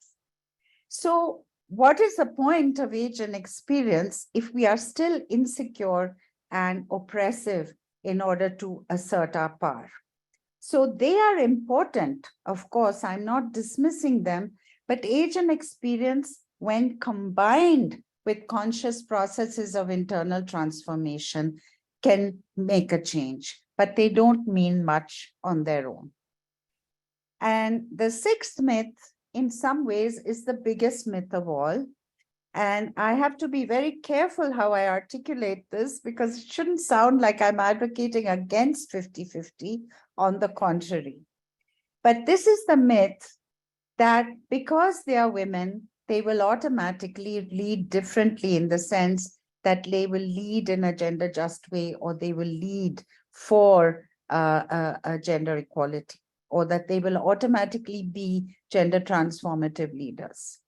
[SPEAKER 6] So what is the point of age and experience if we are still insecure and oppressive in order to assert our power? So they are important. Of course, I'm not dismissing them, but age and experience, when combined with conscious processes of internal transformation, can make a change, but they don't mean much on their own. And the sixth myth, in some ways, is the biggest myth of all. And I have to be very careful how I articulate this, because it shouldn't sound like I'm advocating against 50-50, on the contrary. But this is the myth that because they are women, they will automatically lead differently, in the sense that they will lead in a gender just way, or they will lead for a gender equality, or that they will automatically be gender transformative leaders.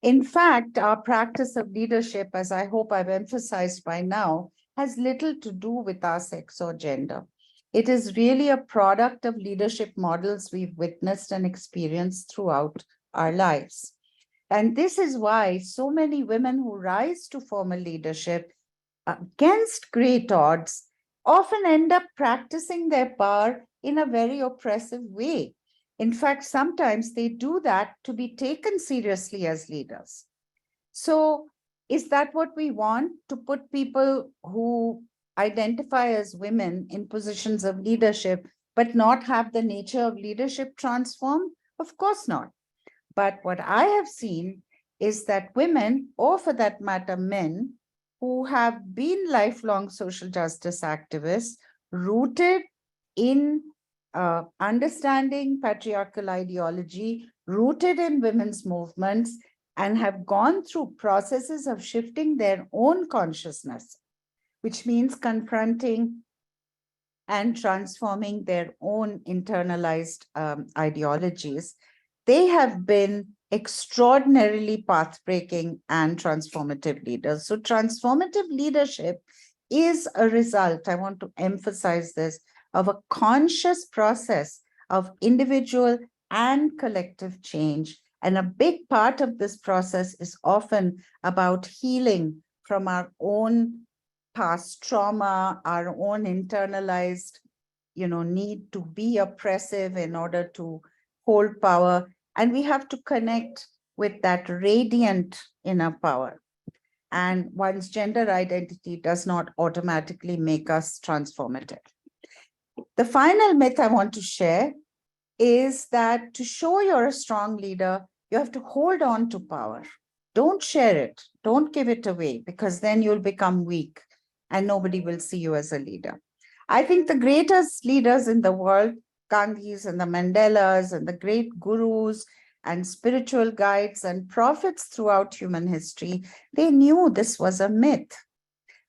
[SPEAKER 6] In fact, our practice of leadership, as I hope I've emphasized by now, has little to do with our sex or gender. It is really a product of leadership models we've witnessed and experienced throughout our lives. And this is why so many women who rise to formal leadership against great odds often end up practicing their power in a very oppressive way. In fact, sometimes they do that to be taken seriously as leaders. So is that what we want? To put people who identify as women in positions of leadership, but not have the nature of leadership transformed? Of course not. But what I have seen is that women, or for that matter, men, who have been lifelong social justice activists, rooted in understanding patriarchal ideology, rooted in women's movements, and have gone through processes of shifting their own consciousness, which means confronting and transforming their own internalized ideologies. They have been extraordinarily path-breaking and transformative leaders. So transformative leadership is a result, I want to emphasize this, of a conscious process of individual and collective change. And a big part of this process is often about healing from our own past trauma, our own internalized, need to be oppressive in order to hold power. And we have to connect with that radiant inner power. And one's gender identity does not automatically make us transformative. The final myth I want to share is that to show you're a strong leader, you have to hold on to power. Don't share it. Don't give it away, because then you'll become weak and nobody will see you as a leader. I think the greatest leaders in the world, Gandhis and the Mandelas and the great gurus and spiritual guides and prophets throughout human history, they knew this was a myth.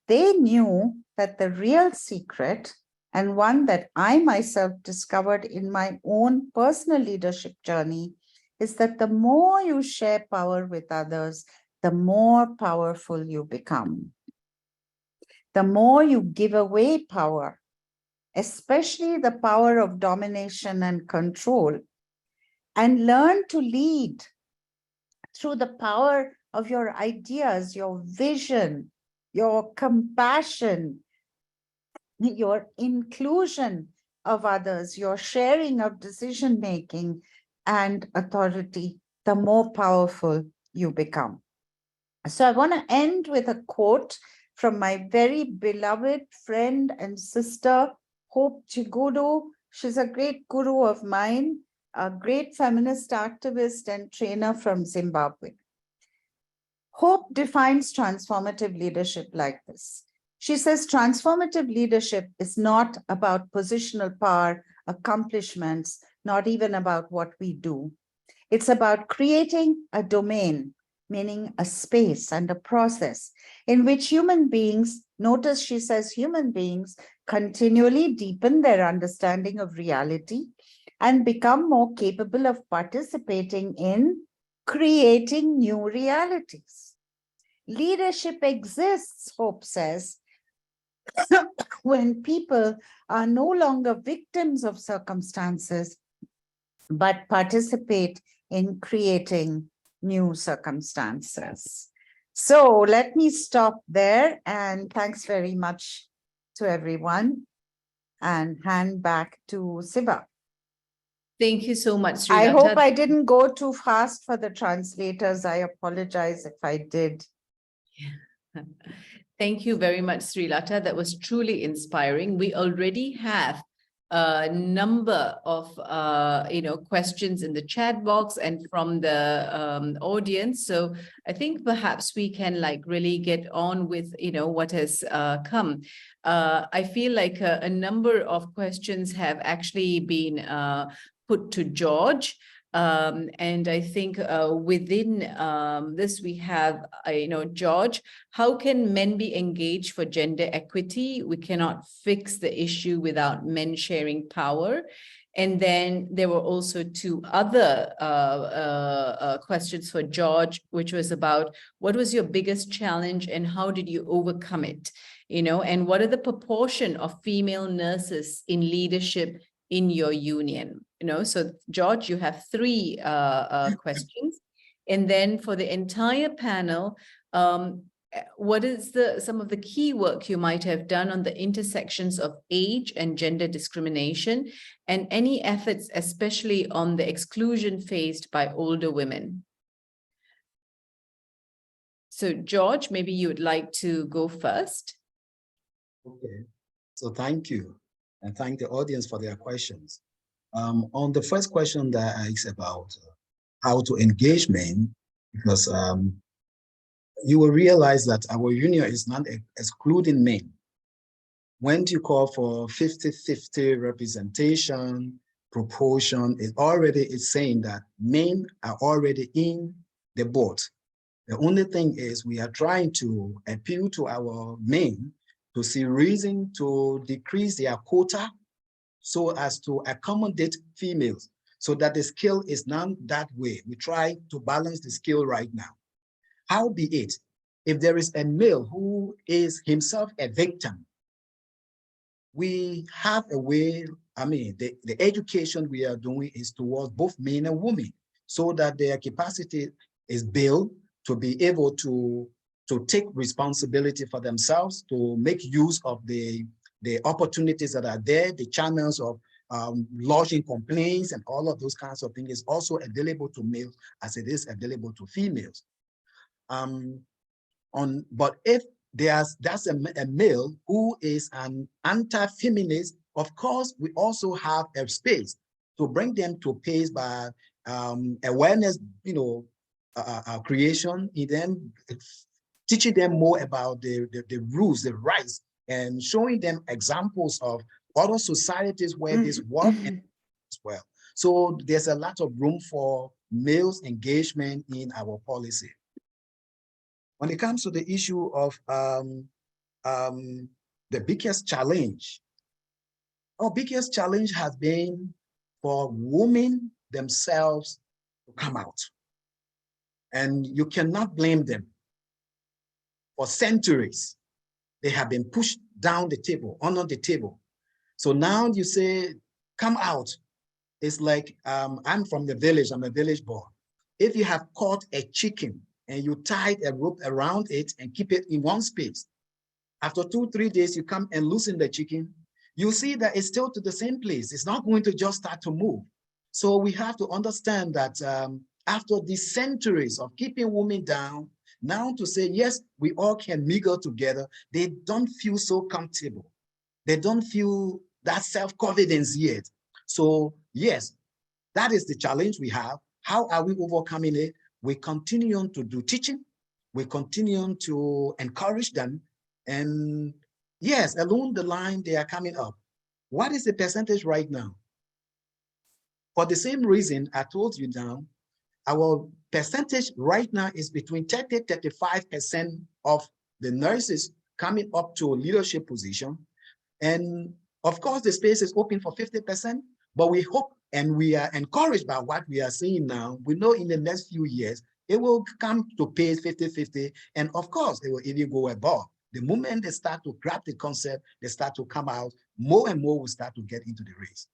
[SPEAKER 6] They knew that the real secret, and one that I myself discovered in my own personal leadership journey, is that the more you share power with others, the more powerful you become. The more you give away power, especially the power of domination and control, and learn to lead through the power of your ideas, your vision, your compassion, your inclusion of others, your sharing of decision-making and authority, the more powerful you become. So I want to end with a quote from my very beloved friend and sister, Hope Chigudu. She's a great guru of mine, a great feminist activist and trainer from Zimbabwe. Hope defines transformative leadership like this. She says transformative leadership is not about positional power, accomplishments, not even about what we do. It's about creating a domain meaning a space and a process in which human beings, notice she says human beings, continually deepen their understanding of reality and become more capable of participating in creating new realities. Leadership exists, Hope says, when people are no longer victims of circumstances, but participate in creating new circumstances. So let me stop there, and thanks very much to everyone, and hand back to Siva.
[SPEAKER 3] Thank you so much, Srilata.
[SPEAKER 6] I hope I didn't go too fast for the translators. I apologize if I did.
[SPEAKER 3] Thank you very much, Srilata. That was truly inspiring. We already have a number of questions in the chat box and from the audience. So I think perhaps we can really get on with what has come. I feel like a number of questions have actually been put to George. And I think within this, we have, George, how can men be engaged for gender equity? We cannot fix the issue without men sharing power. And then there were also two other questions for George, which was about what was your biggest challenge and how did you overcome it? And what are the proportion of female nurses in leadership in your union? So George, you have three questions. And then for the entire panel, what is some of the key work you might have done on the intersections of age and gender discrimination, and any efforts, especially on the exclusion faced by older women? So George, maybe you would like to go first.
[SPEAKER 5] Okay, so thank you. And thank the audience for their questions. On the first question that I asked about how to engage men, because you will realize that our union is not excluding men. When you call for 50-50 representation, proportion, it's saying that men are already in the boat. The only thing is we are trying to appeal to our men to see reason to decrease their quota so as to accommodate females, so that the scale is not that way. We try to balance the scale right now. How be it, if there is a male who is himself a victim, we have a way, the education we are doing is towards both men and women, so that their capacity is built to be able to take responsibility for themselves, to make use of the opportunities that are there, the channels of lodging complaints and all of those kinds of things is also available to males as it is available to females. But if that's a male who is an anti-feminist, of course, we also have a space to bring them to pace by awareness, creation in them, teaching them more about the rules, the rights, and showing them examples of other societies where this work as well. So there's a lot of room for males' engagement in our policy. When it comes to the issue of the biggest challenge, our biggest challenge has been for women themselves to come out. And you cannot blame them. For centuries, they have been pushed down the table, under the table. So now you say, come out. It's like, I'm from the village, I'm a village boy. If you have caught a chicken and you tied a rope around it and keep it in one space, after 2-3 days, you come and loosen the chicken, you see that it's still to the same place. It's not going to just start to move. So we have to understand that after these centuries of keeping women down, now to say, yes, we all can mingle together, they don't feel so comfortable. They don't feel that self-confidence yet. So yes, that is the challenge we have. How are we overcoming it? We continue to do teaching. We continue to encourage them. And yes, along the line, they are coming up. What is the percentage right now? For the same reason I told you now, our percentage right now is between 30-35% of the nurses coming up to a leadership position. And of course, the space is open for 50%, but we hope and we are encouraged by what we are seeing now. We know in the next few years, it will come to pace 50-50. And of course, it will even go above. The moment they start to grab the concept, they start to come out, more and more will start to get into the race.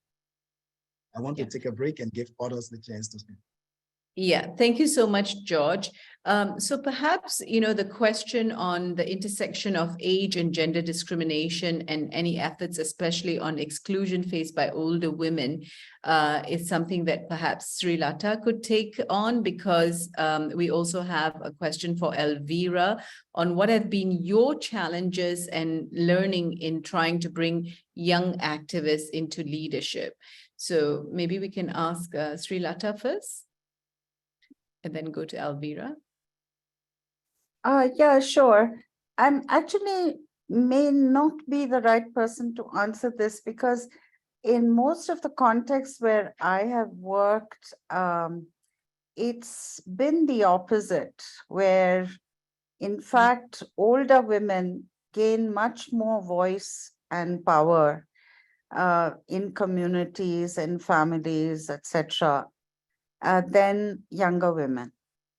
[SPEAKER 5] I want to take a break and give others the chance to speak.
[SPEAKER 3] Yeah, thank you so much, George. So perhaps, the question on the intersection of age and gender discrimination and any efforts, especially on exclusion faced by older women, is something that perhaps Srilata could take on, because we also have a question for Elvira on what have been your challenges and learning in trying to bring young activists into leadership. So maybe we can ask Srilata first, and then go to Elvira.
[SPEAKER 6] Yeah, sure. I'm actually may not be the right person to answer this, because in most of the contexts where I have worked, it's been the opposite, where in fact, older women gain much more voice and power in communities and families, etc., than younger women.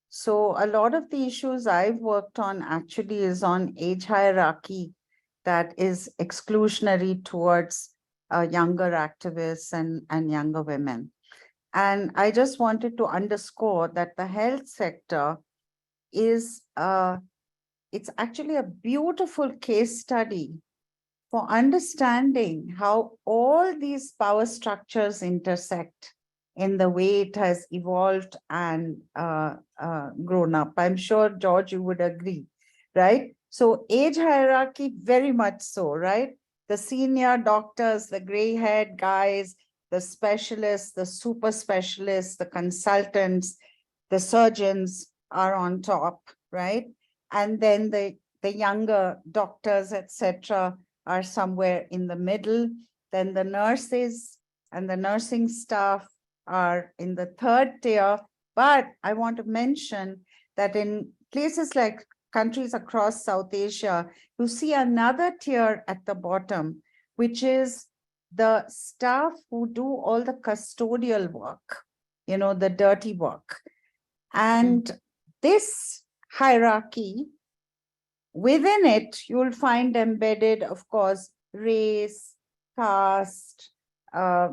[SPEAKER 6] So a lot of the issues I've worked on actually is on age hierarchy that is exclusionary towards younger activists and younger women. And I just wanted to underscore that the health sector is, it's actually a beautiful case study for understanding how all these power structures intersect in the way it has evolved and grown up. I'm sure, George, you would agree, right? So age hierarchy, very much so, right? The senior doctors, the gray-haired guys, the specialists, the super specialists, the consultants, the surgeons are on top, right? And then the younger doctors, etc., are somewhere in the middle. Then the nurses and the nursing staff are in the third tier. But I want to mention that in places like countries across South Asia, you see another tier at the bottom, which is the staff who do all the custodial work, the dirty work. And this hierarchy, within it, you'll find embedded, of course, race, caste,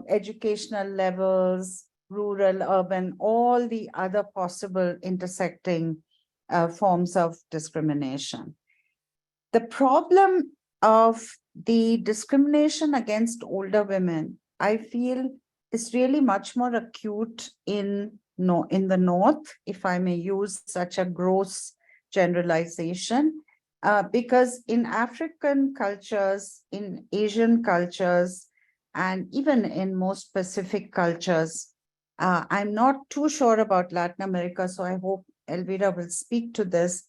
[SPEAKER 6] educational levels, rural, urban, all the other possible intersecting forms of discrimination. The problem of the discrimination against older women, I feel, is really much more acute in the North, if I may use such a gross generalization, because in African cultures, in Asian cultures, and even in most Pacific cultures, I'm not too sure about Latin America, so I hope Elvira will speak to this.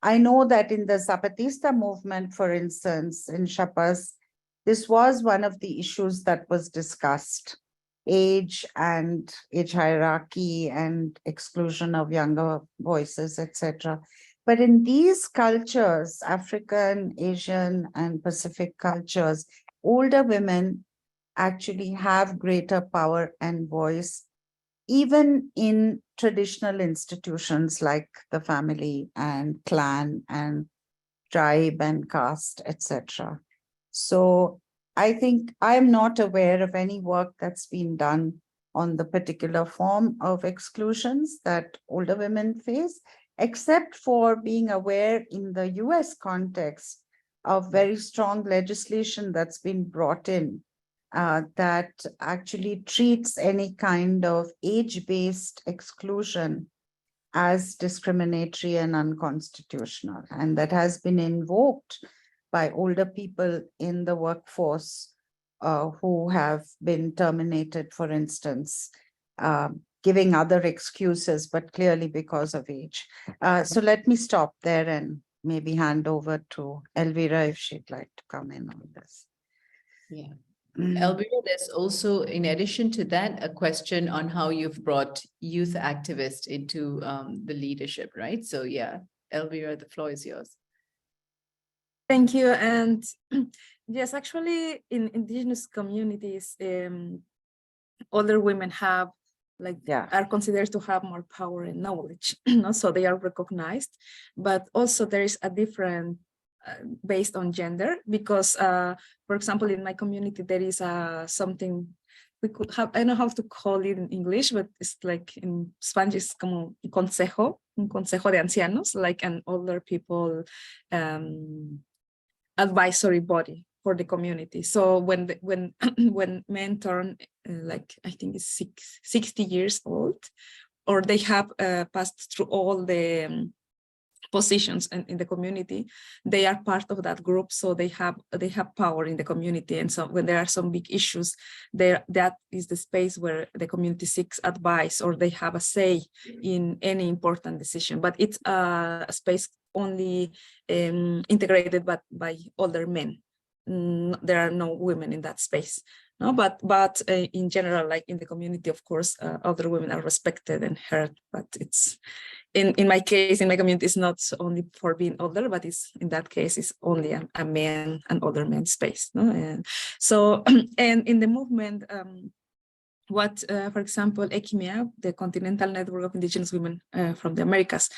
[SPEAKER 6] I know that in the Zapatista movement, for instance, in Chiapas, this was one of the issues that was discussed: age and age hierarchy and exclusion of younger voices, etc. But in these cultures, African, Asian, and Pacific cultures, older women actually have greater power and voice, even in traditional institutions like the family and clan and tribe and caste, etc. So I think I'm not aware of any work that's been done on the particular form of exclusions that older women face, except for being aware in the US context of very strong legislation that's been brought in that actually treats any kind of age-based exclusion as discriminatory and unconstitutional, and that has been invoked by older people in the workforce who have been terminated, for instance, giving other excuses, but clearly because of age. So let me stop there and maybe hand over to Elvira if she'd like to come in on this.
[SPEAKER 3] Yeah. Elvira, there's also, in addition to that, a question on how you've brought youth activists into the leadership, right? So yeah, Elvira, the floor is yours.
[SPEAKER 4] Thank you. And yes, actually, in indigenous communities, older women have are considered to have more power and knowledge, so they are recognized. But also there is a different based on gender, because for example, in my community there is something we could have, I don't know how to call it in English, but it's like in Spanish it's como un consejo de ancianos, like an older people advisory body for the community. So when when men turn like I think it's 60 years old, or they have passed through all the positions in the community, they are part of that group, so they have power in the community. And so when there are some big issues there, that is the space where the community seeks advice, or they have a say in any important decision. But it's a space only integrated by older men. There are no women in that space. No, but in general, like in the community, of course, older women are respected and heard. But it's in my case, in my community, it's not only for being older, but it's in that case, it's only an older man space. No? And so, and in the movement, for example, ECIMIA, the Continental Network of Indigenous Women from the Americas,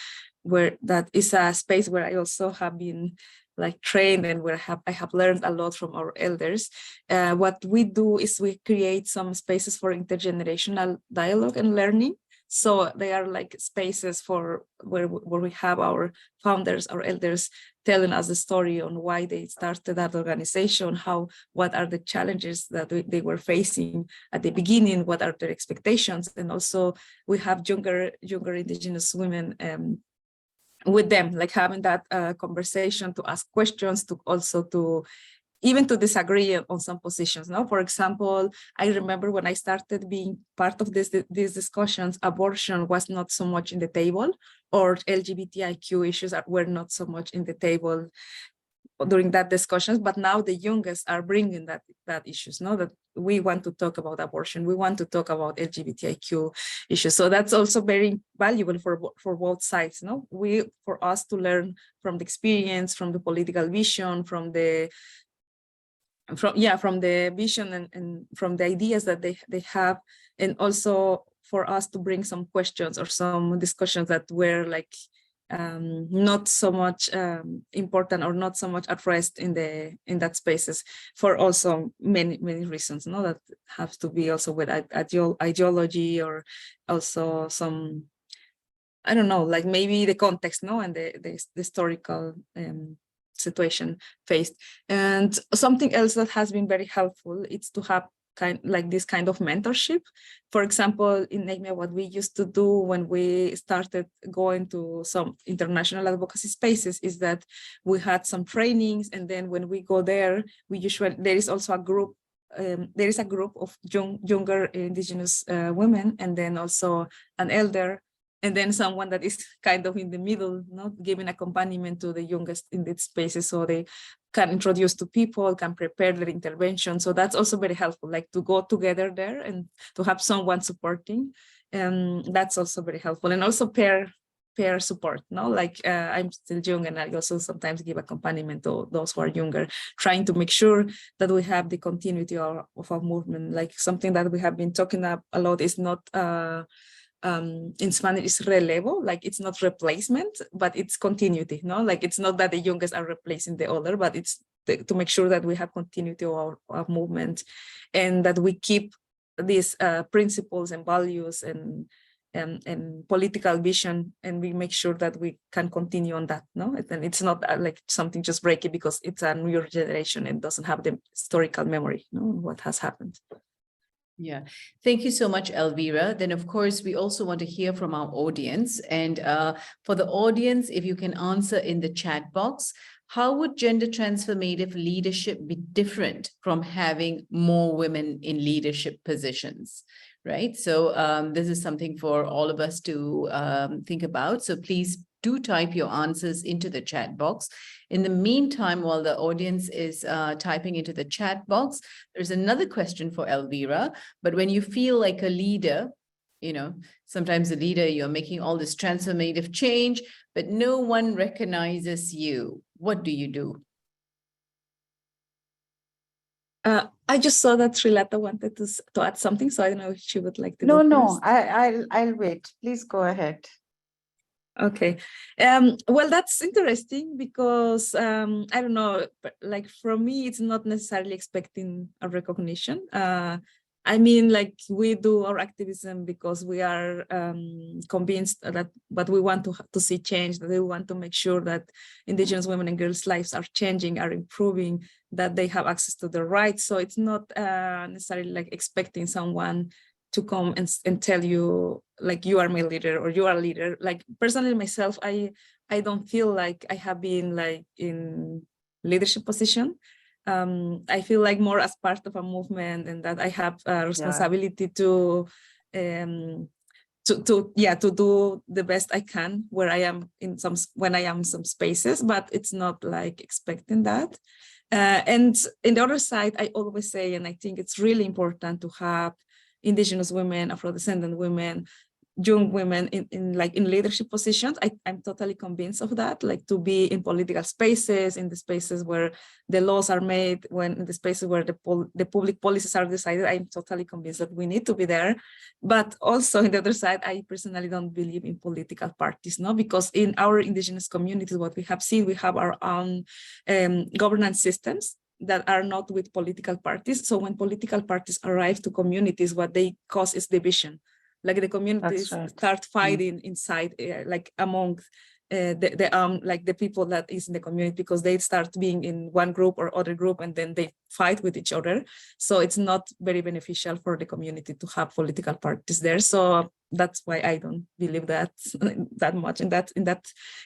[SPEAKER 4] where that is a space where I also have been like trained, and where I have learned a lot from our elders. What we do is we create some spaces for intergenerational dialogue and learning. So they are like spaces for where we have our founders, our elders, telling us the story on why they started that organization, what are the challenges that they were facing at the beginning, what are their expectations. And also we have younger indigenous women with them, like having that conversation, to ask questions, to also to even to disagree on some positions. No, for example, I remember when I started being part of these discussions, abortion was not so much in the table, or LGBTIQ issues were not so much in the table during that discussions. But now the youngest are bringing that issues, no, that we want to talk about abortion, we want to talk about LGBTIQ issues. So that's also very valuable for both sides. No, for us to learn from the experience, from the political vision, from the vision and from the ideas that they have, and also for us to bring some questions or some discussions that were like not so much important, or not so much addressed in that spaces, for also many reasons, no, that have to be also with ideology, or also some, I don't know, like maybe the context, no, and the historical situation faced. And something else that has been very helpful is to have this kind of mentorship. For example, in ECIMIA, what we used to do when we started going to some international advocacy spaces is that we had some trainings, and then when we go there, there is also a group. There is a group of younger indigenous women, and then also an elder, and then someone that is kind of in the middle, not giving accompaniment to the youngest in these spaces, so they can introduce to people, can prepare their intervention. So that's also very helpful, like to go together there and to have someone supporting. That's also very helpful. And also peer support, no? Like I'm still young, and I also sometimes give accompaniment to those who are younger, trying to make sure that we have the continuity of our movement. Like something that we have been talking a lot is not in Spanish is relevo, like it's not replacement, but it's continuity, no? Like it's not that the youngest are replacing the older, but it's to make sure that we have continuity of our movement, and that we keep these principles and values and political vision, and we make sure that we can continue on that, no? And it's not like something just break it because it's a newer generation and doesn't have the historical memory, no, what has happened.
[SPEAKER 3] Yeah, thank you so much, Elvira. Then, of course, we also want to hear from our audience. And for the audience, if you can answer in the chat box, how would gender transformative leadership be different from having more women in leadership positions, right? So this is something for all of us to think about. So please do type your answers into the chat box. In the meantime, while the audience is typing into the chat box, there's another question for Elvira. But when you feel like a leader, you know, sometimes a leader, you're making all this transformative change, but no one recognizes you. What do you do?
[SPEAKER 4] I just saw that Srilata wanted to add something, so I don't know if she would like to
[SPEAKER 6] No,
[SPEAKER 4] go
[SPEAKER 6] no,
[SPEAKER 4] first.
[SPEAKER 6] I'll wait. Please go ahead.
[SPEAKER 4] Okay. Well, that's interesting because I don't know, but like for me, it's not necessarily expecting a recognition. I mean, like we do our activism because we are convinced that what we want to see change, that we want to make sure that Indigenous women and girls' lives are changing, are improving, that they have access to their rights. So it's not necessarily like expecting someone to come and tell you like you are my leader or you are a leader. Like personally myself, I don't feel like I have been like in leadership position. I feel like more as part of a movement, and that I have a responsibility to do the best I can where I am when I am in some spaces, but it's not like expecting that. And in the other side, I always say, and I think it's really important to have Indigenous women, Afro-descendant women, young women in leadership positions. I'm totally convinced of that, like to be in political spaces, in the spaces where the laws are made, in the spaces where the public policies are decided. I'm totally convinced that we need to be there. But also on the other side, I personally don't believe in political parties, no, because in our Indigenous communities, what we have seen, we have our own governance systems that are not with political parties. So when political parties arrive to communities, what they cause is division. Like the communities start fighting inside, like among the people that is in the community, because they start being in one group or other group, and then they fight with each other. So it's not very beneficial for the community to have political parties there. So that's why I don't believe that much in that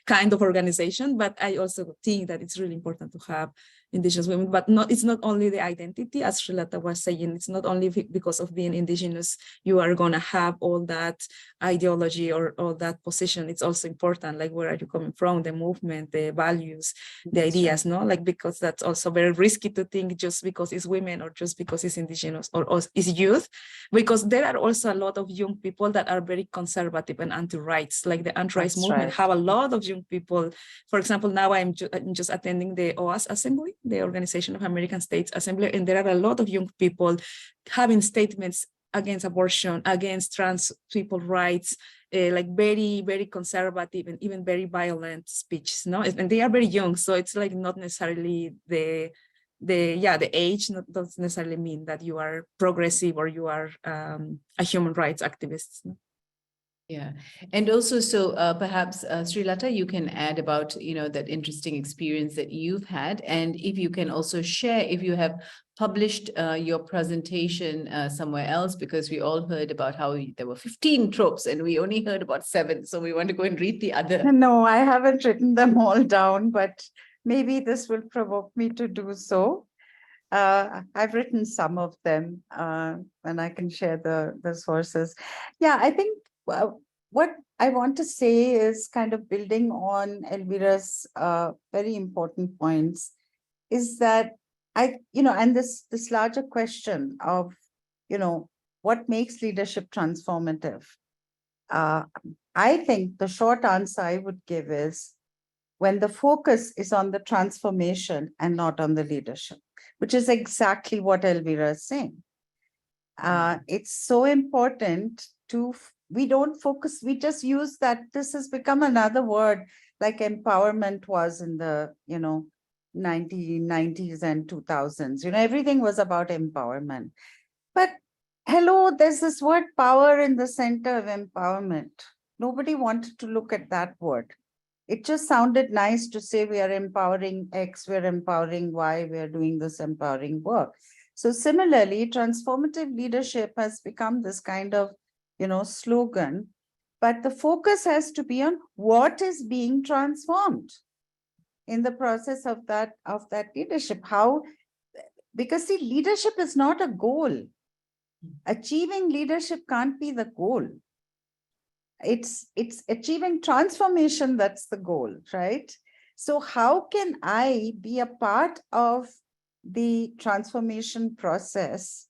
[SPEAKER 4] kind of organization. But I also think that it's really important to have Indigenous women, but it's not only the identity, as Srilata was saying. It's not only because of being Indigenous you are going to have all that ideology or all that position. It's also important, like, where are you coming from, the movement, the values, the ideas, no? Like, because that's also very risky to think just because it's women or just because it's Indigenous or it's youth, because there are also a lot of young people that are very conservative and anti-rights, like the anti-rights movement have a lot of young people. For example, now I'm just attending the OAS Assembly, the Organization of American States Assembly, and there are a lot of young people having statements against abortion, against trans people rights, like very, very conservative and even very violent speeches, no? And they are very young, so it's like not necessarily the age doesn't necessarily mean that you are progressive or you are a human rights activist. No?
[SPEAKER 3] Yeah, and also, so perhaps Srilata, you can add about, that interesting experience that you've had, and if you can also share if you have published your presentation somewhere else, because we all heard about how there were 15 tropes and we only heard about 7, so we want to go and read the other.
[SPEAKER 6] No, I haven't written them all down, but maybe this will provoke me to do so. I've written some of them, and I can share the sources. Yeah, I think what I want to say is kind of building on Elvira's very important points, is that and this larger question of, what makes leadership transformative? I think the short answer I would give is when the focus is on the transformation and not on the leadership, which is exactly what Elvira is saying. It's so important we don't focus, we just use that. This has become another word, like empowerment was in the, 1990s and 2000s. Everything was about empowerment. But hello, there's this word power in the center of empowerment. Nobody wanted to look at that word. It just sounded nice to say we are empowering X, we're empowering Y, we're doing this empowering work. So similarly, transformative leadership has become this kind of, slogan, but the focus has to be on what is being transformed in the process of that leadership. How? Because see, leadership is not a goal. Achieving leadership can't be the goal. it's achieving transformation, that's the goal, right? So how can I be a part of the transformation process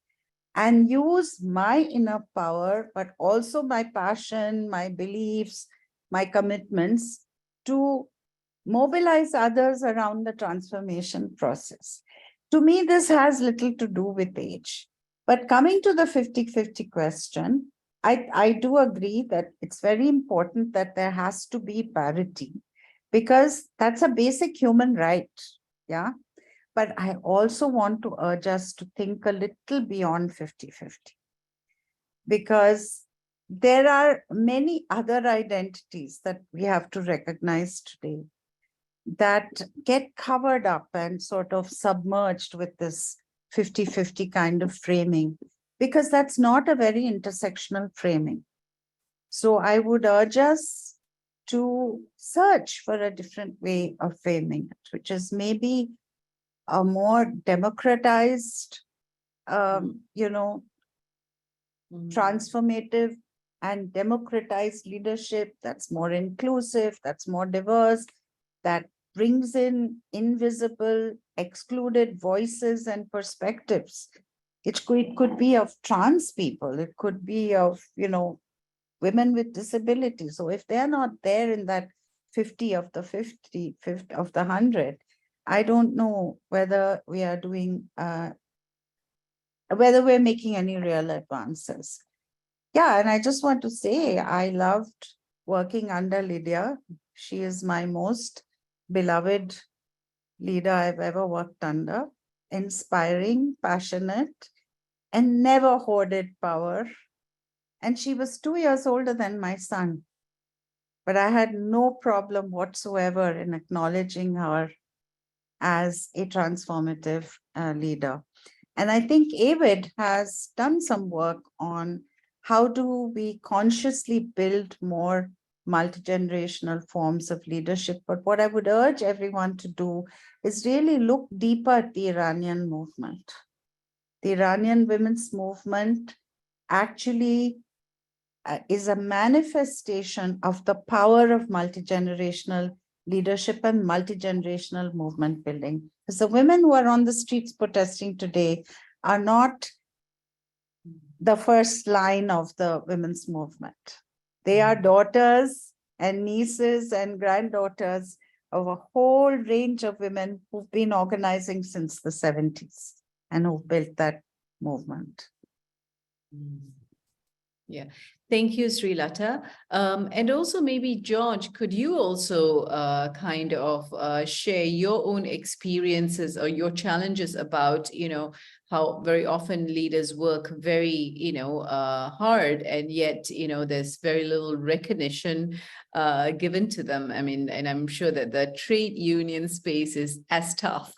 [SPEAKER 6] and use my inner power, but also my passion, my beliefs, my commitments to mobilize others around the transformation process? To me, this has little to do with age. But coming to the 50-50 question, I do agree that it's very important that there has to be parity, because that's a basic human right. Yeah. But I also want to urge us to think a little beyond 50-50, because there are many other identities that we have to recognize today that get covered up and sort of submerged with this 50-50 kind of framing, because that's not a very intersectional framing. So I would urge us to search for a different way of framing it, which is maybe a more democratized, transformative and democratized leadership that's more inclusive, that's more diverse, that brings in invisible, excluded voices and perspectives. It could be of trans people, it could be of, women with disabilities. So if they're not there in that 50 of the 50 of the 100, I don't know whether we are doing, whether we're making any real advances. Yeah, and I just want to say, I loved working under Lydia. She is my most beloved leader I've ever worked under. Inspiring, passionate, and never hoarded power. And she was 2 years older than my son. But I had no problem whatsoever in acknowledging her as a transformative leader. And I think Avid has done some work on how do we consciously build more multi-generational forms of leadership. But what I would urge everyone to do is really look deeper at the Iranian movement. The Iranian women's movement actually is a manifestation of the power of multi-generational leadership and multi-generational movement building. Because the women who are on the streets protesting today are not the first line of the women's movement. They are daughters and nieces and granddaughters of a whole range of women who've been organizing since the 70s and who built that movement.
[SPEAKER 3] Yeah, thank you, Sri Lata. And also maybe George, could you also kind of share your own experiences or your challenges about, how very often leaders work very, hard, and yet, there's very little recognition given to them. I mean, and I'm sure that the trade union space is as tough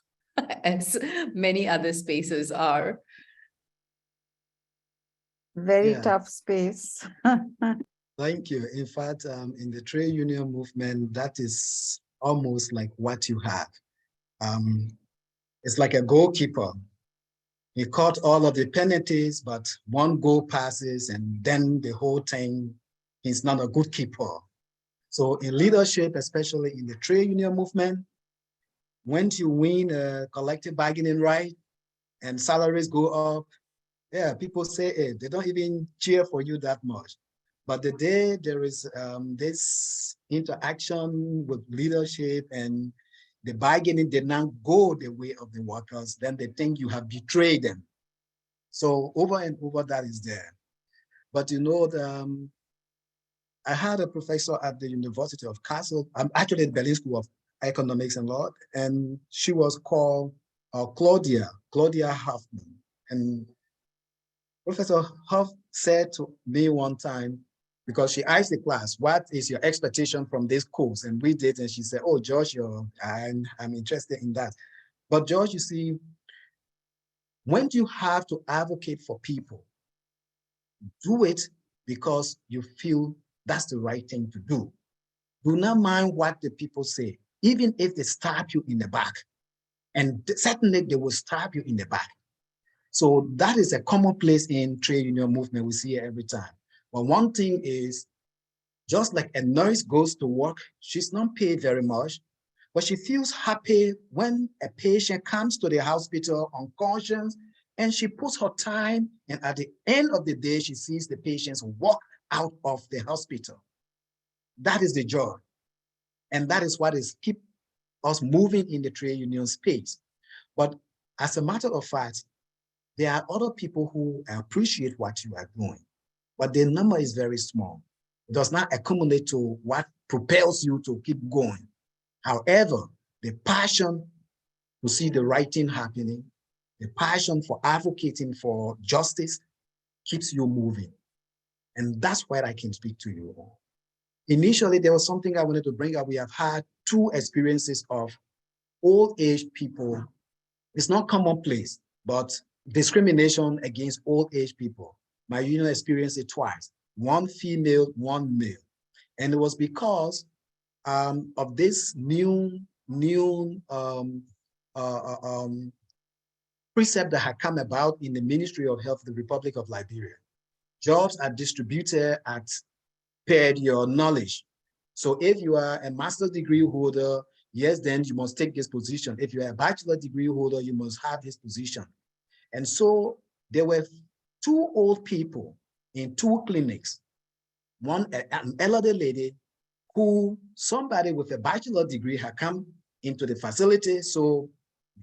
[SPEAKER 3] as many other spaces are.
[SPEAKER 6] Very tough space.
[SPEAKER 5] Thank you. In fact, in the trade union movement, that is almost like what you have. It's like a goalkeeper. He caught all of the penalties, but one goal passes and then the whole thing, he's not a good keeper. So in leadership, especially in the trade union movement, once you win a collective bargaining right and salaries go up, yeah, people say, hey, they don't even cheer for you that much. But the day there is this interaction with leadership and the bargaining did not go the way of the workers, then they think you have betrayed them. So over and over that is there. But I had a professor at the University of Kassel. I'm actually at Berlin School of Economics and Law, and she was called Claudia Hoffman. And Professor Huff said to me one time, because she asked the class, what is your expectation from this course? And we did, and she said, oh, George, I'm interested in that. But George, you see, when you have to advocate for people, do it because you feel that's the right thing to do. Do not mind what the people say, even if they stab you in the back. And certainly they will stab you in the back. So that is a common place in trade union movement. We see it every time. But one thing is Just like a nurse goes to work, she's not paid very much, but she feels happy when a patient comes to the hospital unconscious and she puts her time, and at the end of the day, she sees the patients walk out of the hospital. That is the joy. And that is what is keep us moving in the trade union space. But as a matter of fact, there are other people who appreciate what you are doing, but the number is very small. It does not accumulate to what propels you to keep going. However, the passion to see the right thing happening, the passion for advocating for justice keeps you moving. And that's where I can speak to you. Initially, there was something I wanted to bring up. We have had 2 experiences of old age people. It's not commonplace, but discrimination against old age people. My union experienced it twice, 1 female, 1 male. And it was because of this new precept that had come about in the Ministry of Health of the Republic of Liberia. Jobs are distributed at per your knowledge. So if you are a master's degree holder, yes, then you must take this position. If you are a bachelor degree holder, you must have this position. And so there were 2 old people in 2 clinics. One, an elderly lady who somebody with a bachelor degree had come into the facility, so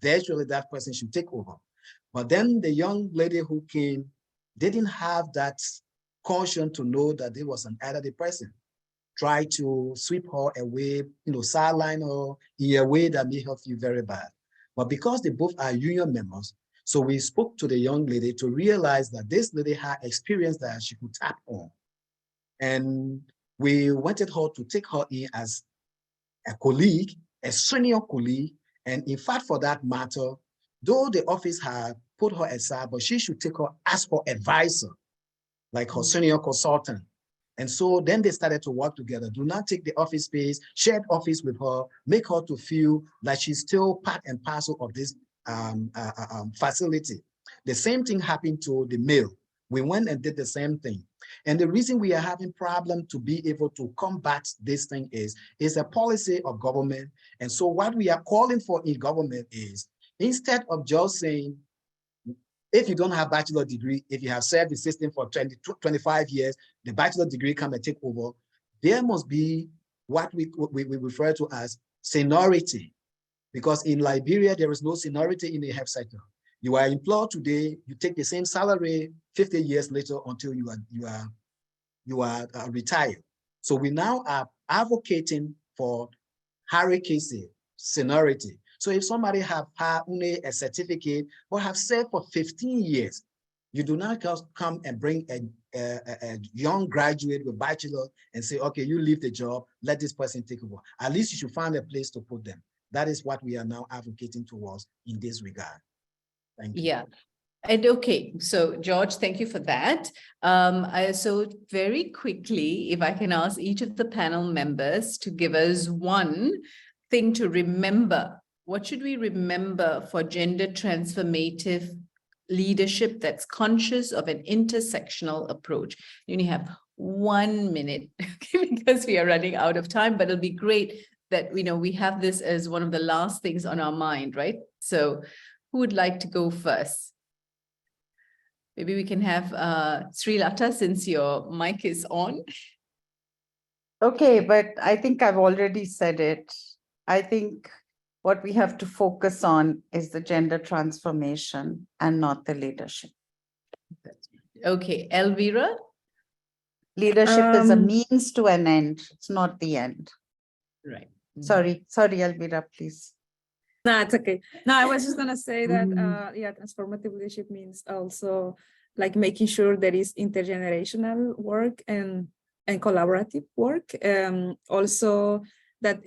[SPEAKER 5] virtually that person should take over. But then the young lady who came didn't have that caution to know that there was an elderly person. Try to sweep her away, sideline her in a way that may her feel very bad. But because they both are union members, so we spoke to the young lady to realize that this lady had experience that she could tap on. And we wanted her to take her in as a colleague, a senior colleague. And in fact, for that matter, though the office had put her aside, but she should take her as her advisor, like her senior consultant. And so then they started to work together. Do not take the office space, shared office with her, make her to feel like she's still part and parcel of this facility. The same thing happened to the male. We went and did the same thing. And the reason we are having problem to be able to combat this thing is a policy of government. And so what we are calling for in government is, instead of just saying, if you don't have bachelor degree, if you have served the system for 25 years, the bachelor degree come and take over, there must be what we refer to as seniority. Because in Liberia, there is no seniority in the health sector. You are employed today, you take the same salary 50 years later until you are retired. So we now are advocating for hierarchy, seniority. So if somebody have had only a certificate or have served for 15 years, you do not just come and bring a young graduate with bachelor and say, okay, you leave the job, let this person take over. At least you should find a place to put them. That is what we are now advocating towards in this regard. Thank you.
[SPEAKER 3] Yeah. And okay, so George, thank you for that. So very quickly, if I can ask each of the panel members to give us one thing to remember. What should we remember for gender transformative leadership that's conscious of an intersectional approach? You only have 1 minute because we are running out of time, but it'll be great that we have this as one of the last things on our mind, right? So who would like to go first? Maybe we can have Srilata, since your mic is on.
[SPEAKER 6] Okay, but I think I've already said it. I think what we have to focus on is the gender transformation and not the leadership.
[SPEAKER 3] Okay, Elvira.
[SPEAKER 6] Leadership is a means to an end. It's not the end.
[SPEAKER 3] Right.
[SPEAKER 6] Sorry, Elvira, please.
[SPEAKER 4] No, it's okay. No, I was just gonna say that yeah, transformative leadership means also like making sure there is intergenerational work and collaborative work. Also that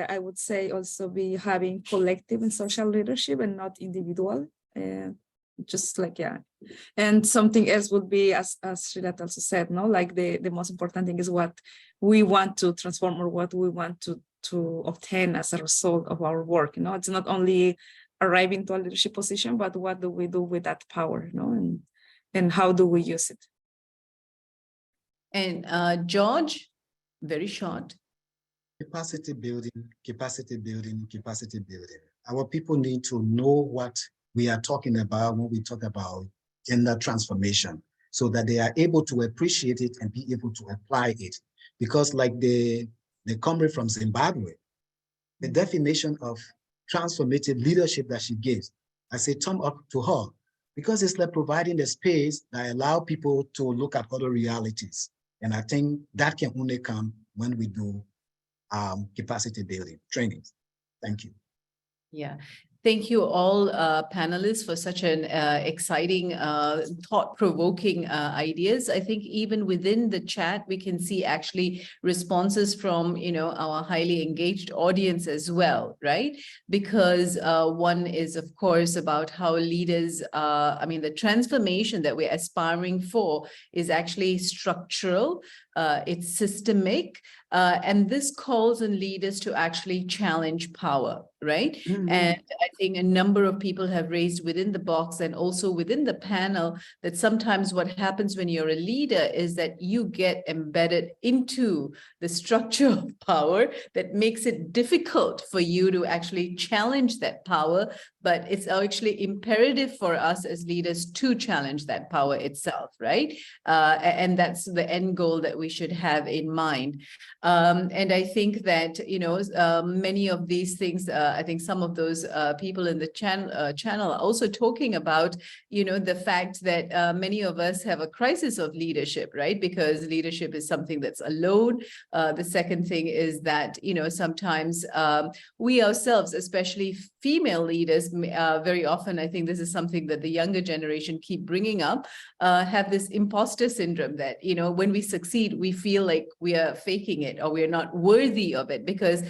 [SPEAKER 4] I would say also be having collective and social leadership and not individual. Just like, yeah. And something else would be, as Srilata also said, no, like the most important thing is what we want to transform or what we want to obtain as a result of our work. It's not only arriving to a leadership position, but what do we do with that power, and how do we use it?
[SPEAKER 3] And George? Very short.
[SPEAKER 5] Capacity building, capacity building, capacity building. Our people need to know what we are talking about when we talk about gender transformation, so that they are able to appreciate it and be able to apply it. Because like the comrade from Zimbabwe, the definition of transformative leadership that she gives, I say thumb up to her, because it's like providing the space that allow people to look at other realities. And I think that can only come when we do capacity building trainings. Thank you.
[SPEAKER 3] Yeah. Thank you all panelists for such an exciting, thought-provoking ideas. I think even within the chat, we can see actually responses from, our highly engaged audience as well, right? Because one is, of course, about how leaders, the transformation that we're aspiring for is actually structural, it's systemic, and this calls on leaders to actually challenge power, right?
[SPEAKER 6] Mhm.
[SPEAKER 3] And I think a number of people have raised within the box and also within the panel that sometimes what happens when you're a leader is that you get embedded into the structure of power that makes it difficult for you to actually challenge that power, but it's actually imperative for us as leaders to challenge that power itself, right? And that's the end goal that we should have in mind. And I think that, many of these things, I think some of those people in the channel are also talking about, the fact that many of us have a crisis of leadership, right? Because leadership is something that's alone. The second thing is that, sometimes we ourselves, especially female leaders, very often, I think this is something that the younger generation keep bringing up, have this imposter syndrome that, when we succeed, we feel like we are faking it or we're not worthy of it because,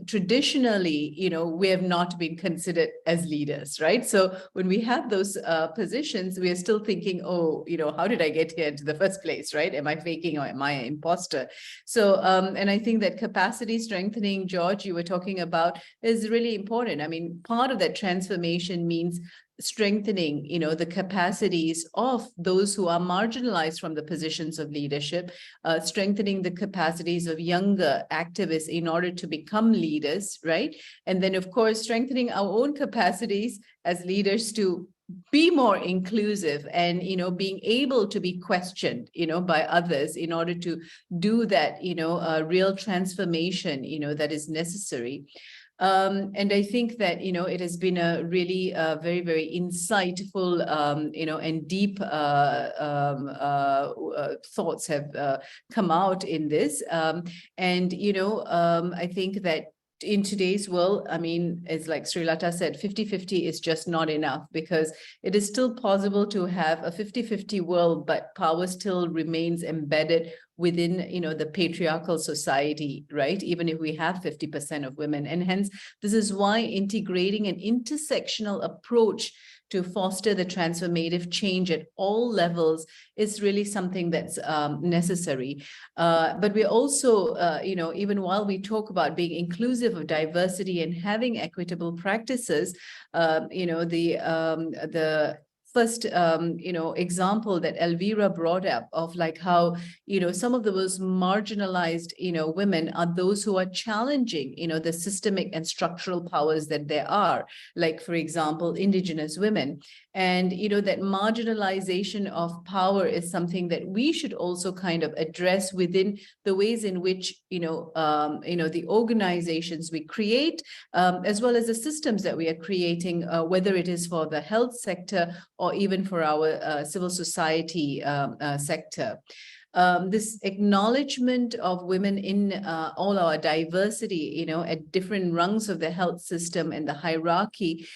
[SPEAKER 3] traditionally, we have not been considered as leaders, right? So when we have those positions, we are still thinking, oh, how did I get here into the first place, right? Am I faking or am I an imposter? So, and I think that capacity strengthening, George, you were talking about is really important. I mean, part of that transformation means strengthening, the capacities of those who are marginalized from the positions of leadership, strengthening the capacities of younger activists in order to become leaders, right? And then, of course, strengthening our own capacities as leaders to be more inclusive and, being able to be questioned, by others in order to do that, real transformation, that is necessary. And I think that, it has been a really very, very insightful, and deep thoughts have come out in this. And, I think that in today's world, I mean, it's like Srilata said, 50-50 is just not enough because it is still possible to have a 50-50 world, but power still remains embedded within, the patriarchal society, right? Even if we have 50% of women. And hence, this is why integrating an intersectional approach to foster the transformative change at all levels is really something that's necessary. But we also, even while we talk about being inclusive of diversity and having equitable practices, the first, example that Elvira brought up of like how, some of the most marginalized, women are those who are challenging, the systemic and structural powers that there are, like, for example, Indigenous women. And, that marginalization of power is something that we should also kind of address within the ways in which, the organizations we create, as well as the systems that we are creating, whether it is for the health sector or even for our civil society sector. This acknowledgement of women in all our diversity, at different rungs of the health system and the hierarchy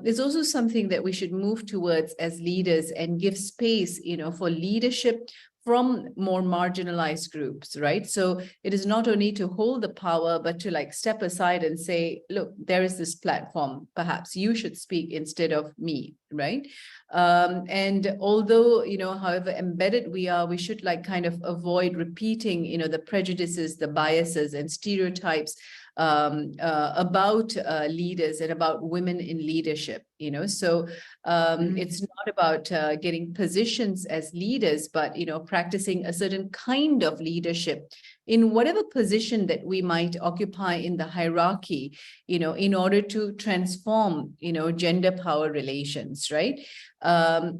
[SPEAKER 3] is also something that we should move towards as leaders and give space, for leadership from more marginalized groups, right? So it is not only to hold the power, but to like step aside and say, look, there is this platform, perhaps you should speak instead of me, right? And although, however embedded we are, we should like kind of avoid repeating, the prejudices, the biases and stereotypes about leaders and about women in leadership, so it's not about getting positions as leaders, but, practicing a certain kind of leadership in whatever position that we might occupy in the hierarchy, in order to transform, gender power relations, right?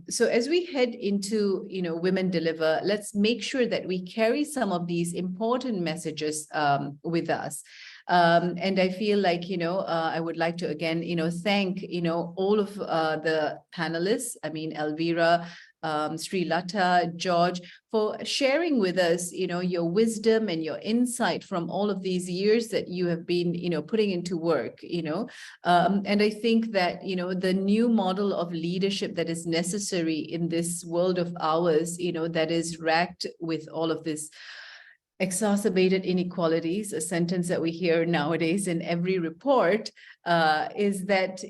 [SPEAKER 3] So as we head into, Women Deliver, let's make sure that we carry some of these important messages with us. And I feel like, I would like to again, thank, all of the panelists, I mean, Elvira, Sri Lata, George, for sharing with us, your wisdom and your insight from all of these years that you have been, putting into work, and I think that, the new model of leadership that is necessary in this world of ours, that is racked with all of this exacerbated inequalities, a sentence that we hear nowadays in every report, is that,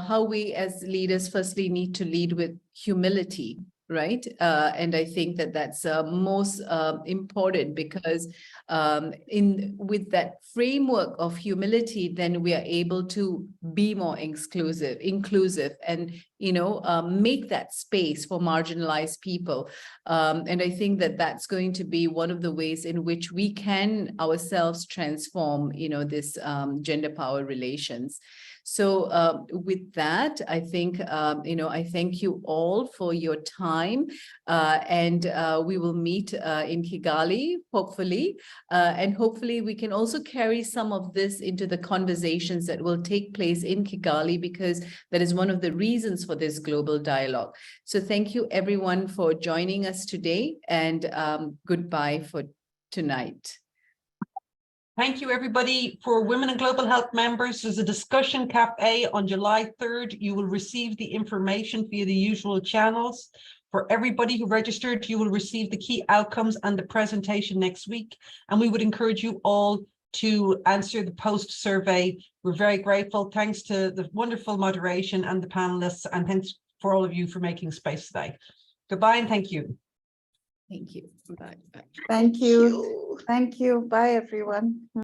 [SPEAKER 3] how we as leaders firstly need to lead with humility, right? And I think that that's most important, because with that framework of humility, then we are able to be more inclusive, and make that space for marginalized people. And I think that that's going to be one of the ways in which we can ourselves transform, this gender power relations. So with that, I think, I thank you all for your time, and we will meet in Kigali, hopefully, and hopefully we can also carry some of this into the conversations that will take place in Kigali, because that is one of the reasons for this global dialogue. So thank you everyone for joining us today, and goodbye for tonight.
[SPEAKER 1] Thank you, everybody. For Women in Global Health members, there's a discussion CAP-A on July 3rd. You will receive the information via the usual channels. For everybody who registered, you will receive the key outcomes and the presentation next week. And we would encourage you all to answer the post survey. We're very grateful. Thanks to the wonderful moderation and the panelists, and thanks for all of you for making space today. Goodbye and thank you.
[SPEAKER 3] Thank you. Bye. Bye.
[SPEAKER 6] Thank you. Thank you. Bye, everyone.